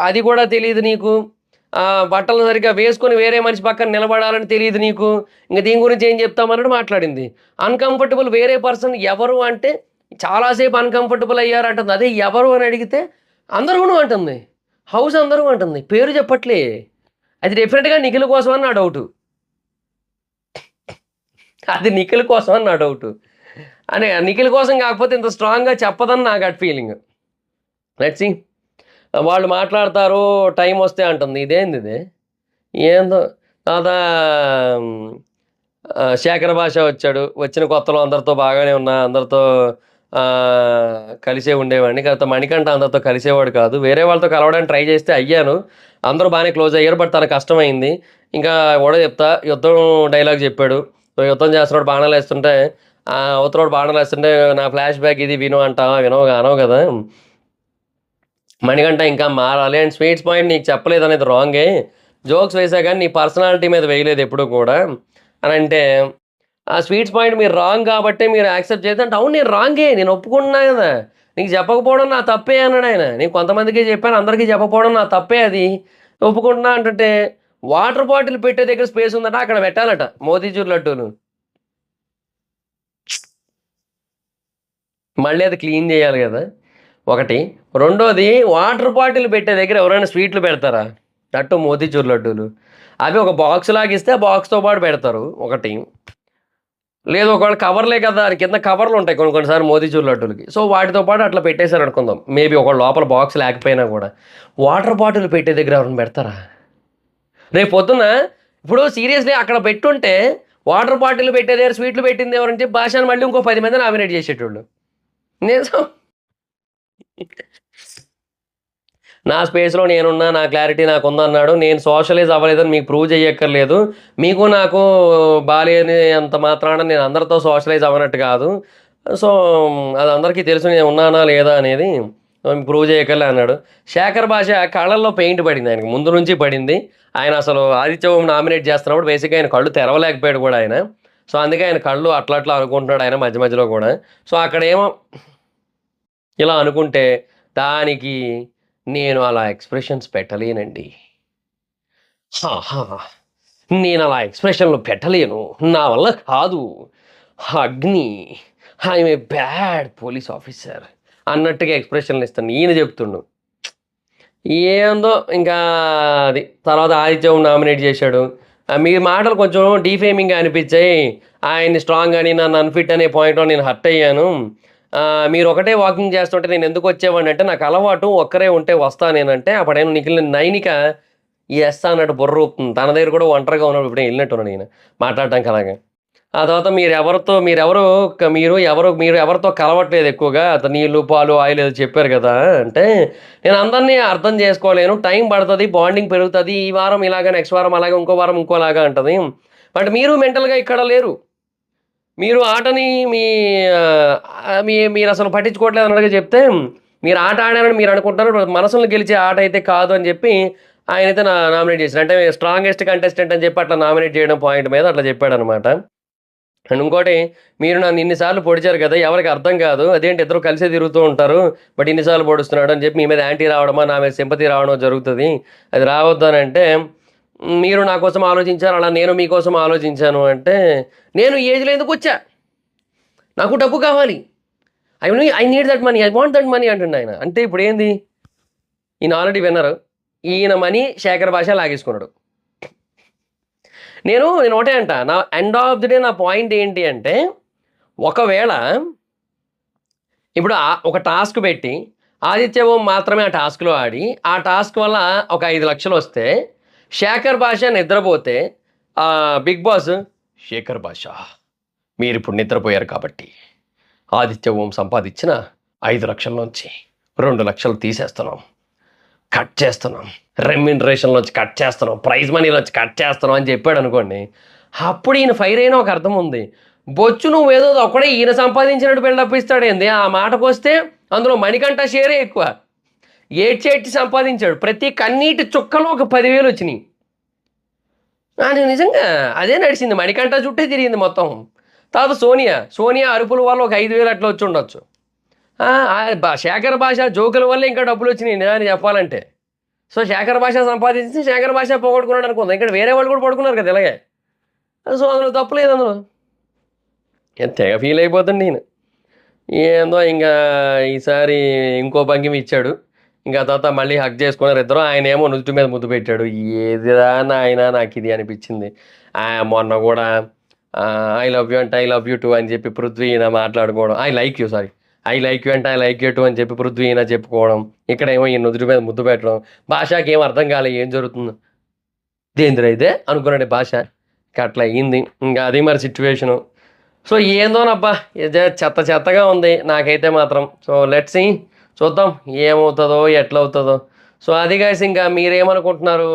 అది గూడా తెలీదు నీకు. బట్టలు సరిగ్గా వేసుకొని వేరే మనిషి పక్కన నిలబడాలని తెలీదు నీకు. ఇంక దీని గురించి ఏం చెప్తామన్నట్టు మాట్లాడింది. అన్‌కంఫర్టబుల్ వేరే పర్సన్ ఎవరు అంటే, చాలా సేపు అన్‌కంఫర్టబుల్ అయ్యారంటుంది. అదే ఎవరు అని అడిగితే, అందరూను అంటుంది. హౌస్ అందరూ అంటుంది. పేరు చెప్పట్లే. అది డెఫినిట్‌గా నిఖిల్ కోసం అని నా డౌటు. అది నిఖిల్ కోసం అని నా డౌటు. అని నిఖిల్ కోసం కాకపోతే ఇంత స్ట్రాంగ్‌గా చెప్పదని నా గట్ ఫీలింగ్. Let's see. వాళ్ళు మాట్లాడతారు, టైమొస్తే అంటుంది. ఇదేందిది? ఏందో తర్వాత హ్మ్, శేఖర్ భాష వచ్చాడు. వచ్చిన కొత్తలో అందరితో బాగానే ఉన్నా. అందరితో కలిసే ఉండేవాడిని. కాకపోతే మణికంఠ అందరితో కలిసేవాడు కాదు. వేరే వాళ్ళతో కలవడానికి ట్రై చేస్తే అయ్యాను. అందరూ బానే క్లోజ్ అయ్యారు. బట్ తనకు కష్టమైంది. ఇంకా కూడా చెప్తా యుద్ధం డైలాగ్ చెప్పాడు. సో, యుద్ధం చేస్తున్నాడు బాణాలేస్తుంటే అవతలోడు బాణాలేస్తుంటే నా ఫ్లాష్ బ్యాక్ ఇది విను అంటావా? అనవు గదా! మణికంఠ ఇంకా మారాలి అండ్ స్వీట్స్ పాయింట్ నీకు చెప్పలేదనేది రాంగే. జోక్స్ వేసా గానీ నీ పర్సనాలిటీ మీద వేయలేదు ఎప్పుడు కూడా అనంటే, ఆ స్వీట్స్ పాయింట్ మీరు రాంగ్ కాబట్టే మీరు యాక్సెప్ట్ చేస్తే అంటే అవును నేను రాంగే. నేను ఒప్పుకుంటున్నా గదా! నీకు చెప్పకపోవడం నా తప్పే అన్నాడాయన. నేను కొంతమందికే చెప్పాను. అందరికీ చెప్పకపోవడం నా తప్పే అది. ఒప్పుకుంటున్నా అంటుంటే, వాటర్ బాటిల్ పెట్టే దగ్గర స్పేస్ ఉందట అక్కడ పెట్టాలట మోతీచూర్ లడ్డూలు. మళ్ళీ అది క్లీన్ జేయాలి గదా! ఒకటి. రెండోది వాటర్ బాటిల్ పెట్టే దగ్గర ఎవరైనా స్వీట్లు పెడతారా? అట్టు మోతీచూర్ లడ్డూలు. అవి ఒక బాక్స్ లాగిస్తే ఆ బాక్స్‌తో పాటు పెడతారు ఒకటి. లేదు ఒకవేళ కవర్లే కదా! దాని కింద కవర్లుంటాయి కొన్ని కొన్ని సార్లు మోతీచూర్ లడ్డూలకి. సో, వాటితో పాటు అట్లా పెట్టేసారనుకుందాం. మేబీ ఒకవేళ లోపల బాక్స్ లేకపోయినా గూడా. వాటర్ బాటిల్ పెట్టే దగ్గర ఎవరైనా పెడతారా? రేపు పొద్దున్న ఇప్పుడు సీరియస్‌లీ అక్కడ పెట్టుంటే వాటర్ బాటిల్ పెట్టే దగ్గర స్వీట్లు పెట్టింది ఎవరని చెప్పి భాషని మళ్ళీ ఇంకో 10 మంది నామినేట్ చేసేటోళ్ళు. నిజం. నా స్పేస్‌లో నేనున్నా. నా క్లారిటీ నాకుందన్నాడు. నేను సోషలైజ్ అవ్వలేదని మీకు ప్రూవ్ చేయక్కర్లేదు. మీకు నాకు బాలేనంత మాత్రాన నేను అందరితో సోషలైజ్ అవ్వనట్టు కాదు. సో, అది అందరికీ తెలుసు నేను ఉన్నానా లేదా అనేది. ప్రూవ్ చేయక్కర్లే అన్నాడు. శేఖర్ భాష కళ్ళల్లో పెయింట్ పడింది ఆయనకి. ముందు నుంచి పడింది. ఆయన అసలు ఆదిత్య ఓం నామినేట్ చేస్తున్నప్పుడు బేసిక్‌గా ఆయన కళ్ళు తెరవలేకపోయాడు కూడా ఆయన. సో, అందుకే ఆయన కళ్ళు అట్లా అట్లా అనుకుంటున్నాడు ఆయన మధ్య మధ్యలో కూడా. సో, అక్కడేమో ఇలా అనుకుంటే దానికి నేను అలా ఎక్స్‌ప్రెషన్స్ పెట్టలేనండి. హాహా! నేనలా ఎక్స్‌ప్రెషన్‌లు పెట్టలేను. నా వల్ల కాదు. అగ్ని. I'm a bad police officer అన్నట్టుగా ఎక్స్‌ప్రెషన్‌లిస్తాను. ఈయన చెప్తుండు. ఏందో ఇంకా అది. తర్వాత ఆదిత్య నామినేట్ చేశాడు. మీ మాటలు కొంచెం డీఫేమింగ్‌గా అనిపించాయి. ఆయన్ని స్ట్రాంగ్ అని నన్ను అన్‌ఫిట్ అనే పాయింట్‌లో నేను హర్ట్ అయ్యాను. మీరు ఒకటే వాకింగ్ చేస్తుంటే నేను ఎందుకు వచ్చేవాడినంటే నాకు అలవాటు ఒక్కరే ఉంటే వస్తా నేనంటే అప్పుడేమో నైనిక యెస్ అన్నట్టు బుర్ర ఊపుతుంది. తన దగ్గర కూడా ఒంటరిగా ఉన్నప్పుడు ఇప్పుడే ఎళ్ళినట్టున్నాను నేను మాట్లాడటానికి అలాగా. ఆ తర్వాత మీరు ఎవరితో కలవట్లేదు ఎక్కువగా. నీళ్ళు, పాలు, ఆయిల్ ఏదో చెప్పారు గదా! అంటే, నేను అందరిని అర్థం చేసుకోలేను. టైం పడతది. బాండింగ్ పెరుగుతది. ఈ వారం ఇలాగ, నెక్స్ట్ వారం అలాగా, ఇంకో వారం ఇంకోలాగా అంటది. బట్ మీరు మెంటల్‌గా ఇక్కడ లేరు. మీరు ఆటని మీ మీరసలు పట్టించుకోవట్లేదు అన్నట్టుగా చెప్తే, మీరు ఆట ఆడారని మీరు అనుకుంటున్నారు. మనసుల్ని గెలిచే ఆట అయితే కాదు అని చెప్పి ఆయనైతే నామినేట్ చేసారు. అంటే స్ట్రాంగెస్ట్ కంటెస్టెంట్ అని చెప్పి అట్లా నామినేట్ చేయడం పాయింట్ మీద అట్లా చెప్పాడనమాట. అండ్ ఇంకోటి మీరు నన్ను ఇన్ని సార్లు పొడిచారు కదా! ఎవరికీ అర్థం కాదు. అదేంటి ఇద్దరు కలిసే తిరుగుతూ ఉంటారు. బట్ ఇన్ని సార్లు పొడుస్తున్నాడు అని చెప్పి మీ మీద యాంటీ రావడమా, నా మీద సింపతి రావడమో జరుగుతది. అది రావద్దనంటే, మీరు నా కోసం ఆలోచించారు. అలా నేను మీకోసం ఆలోచించాను అంటే, నేను ఈ ఏజ్‌లో ఎందుకొచ్చా? నాకు డబ్బు కావాలి. I need that money. I want that money అంటుండాయన. అంటే ఇప్పుడేంది? ఈయన ఆల్రెడీ విన్నరు. ఈయన మనీ శేఖర్ భాష లాగేసుకున్నాడు. నేను ఒకటే అంటా. నా ఎండ్ ఆఫ్ ది డే నా పాయింట్ ఏంటి అంటే, ఒకవేళ ఇప్పుడు ఒక టాస్క్ పెట్టి, ఆదిత్య ఓం మాత్రమే ఆ టాస్క్‌లో ఆడి, ఆ టాస్క్ వల్ల ఒక 5,00,000 వస్తే, శేఖర్ భాష నిద్రపోతే బిగ్ బాస్ శేఖర్ భాష మీరిప్పుడు నిద్రపోయారు కాబట్టి, ఆదిత్య ఓం సంపాదించిన 5,00,000 నుంచి 2,00,000 తీసేస్తున్నాం. కట్ చేస్తున్నాం. రెమ్యూనరేషన్‌లోంచి కట్ చేస్తున్నాం. ప్రైజ్ మనీలోంచి కట్ చేస్తున్నాం అని చెప్పాడనుకోండి. అప్పుడు ఈయన ఫైర్ అయిన ఒక అర్థం ఉంది. బొచ్చు నువ్వేదో ఒక్కడే ఈయన సంపాదించినట్టు బిల్డప్ ఇస్తాడేంది? ఆ మాటకొస్తే అందులో మణికంఠ షేరే ఎక్కువ. ఏడ్చి సంపాదించాడు. ప్రతి కన్నీటి చుక్కలో ఒక 10,000 వచ్చినియి. నేను నిజంగా అదే నడిచింది. మణికంఠ చుట్టే తిరిగింది మొత్తం. తర్వాత సోనియా అరుపుల వల్ల ఒక 5,000 అట్లా వచ్చుండొచ్చు. శేఖర్ భాష జోకుల వల్ల ఇంకా డబ్బులొచ్చినియి నిజానికి చెప్పాలంటే. సో, శేఖర్ భాష సంపాదించి శేఖర్ భాష పోగొట్టుకున్నాడు అనుకుందాం. ఇక్కడ వేరే వాళ్ళు కూడా పడుకున్నారు కదా ఇలాగే. సో, అందులో తప్పు లేదు అందులో. తెగ ఫీల్ అయిపోతుండు ఈయన. ఏందో ఇంగా ఈసారి ఇంకో భంగిమ ఇచ్చాడు. ఇంక తర్వాత మళ్ళీ హగ్ చేసుకున్నారు ఇద్దరు. ఆయనేమో నుదుటి మీద ముద్దు పెట్టాడు. ఏదిరా నాయనా నాకిది అనిపిచ్చింది. మొన్న గూడా ఐ లవ్ యూ అంటే ఐ లవ్ యూ టూ అని చెప్పి పృథ్వీ ఈయన మాట్లాడుకోవడం. I like you sorry. I like you అంటే ఐ లైక్ యూ టూ అని చెప్పి పృథ్వీ ఈయన చెప్పుకోవడం. ఇక్కడేమో ఈయన నుదుటి మీద ముద్దు పెట్టడం. భాషకి ఏం అర్థం కాలే ఏం జరుగుతుందో. ఇదేందిరా ఇదే అనుకున్నాడు భాష. ఇక అట్లా అయ్యింది. ఇంకా అది మరి సిచ్యువేషను. సో ఏందోనబ్బా! ఇదే చెత్త చెత్తగా ఉంది నాకైతే మాత్రం. సో లెట్స్ సీ చూద్దాం ఏమవుతదో, ఎట్లవుతదో. సో అది గైస్ ఇంకా మీరేమనుకుంటున్నారు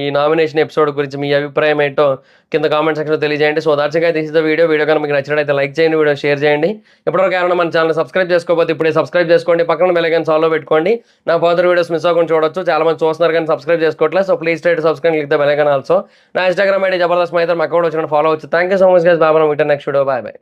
ఈ నామినేషన్ ఎపిసోడ్ గురించి మీ అభిప్రాయం ఏంటో కింద కామెంట్ సెక్షన్‌లో తెలియజేయండి. So that's it guys this is the video. Video కనుక మీకు నచ్చినట్లయితే లైక్ చేయండి, వీడియో షేర్ చేయండి. ఇప్పటివరకు ఎవరైనా మన ఛానెల్‌ని సబ్స్క్రైబ్ చేసుకోకపోతే ఇప్పుడే సబ్స్క్రైబ్ చేసుకోండి. పక్కన బెల్ ఐకాన్ ఆల్‌లో పెట్టుకోండి. నా ఫర్దర్ వీడియోస్ మిస్ అవ్వకుండా చూడొచ్చు. చాలా మంది చూస్తున్నారు కానీ సబ్స్క్రైబ్ చేసుకోవట్లేదు. So please try to subscribe click the bell icon also. నా ఇన్‌స్టాగ్రామ్ ఐడీ జబర్దస్త్ మైదర్, మా అకౌంట్ వచ్చిన ఫాలో అవ్వచ్చు. Thank you so much guys. Bye. మనం మీట్ నెక్స్ట్ వీడియో. బాయ్.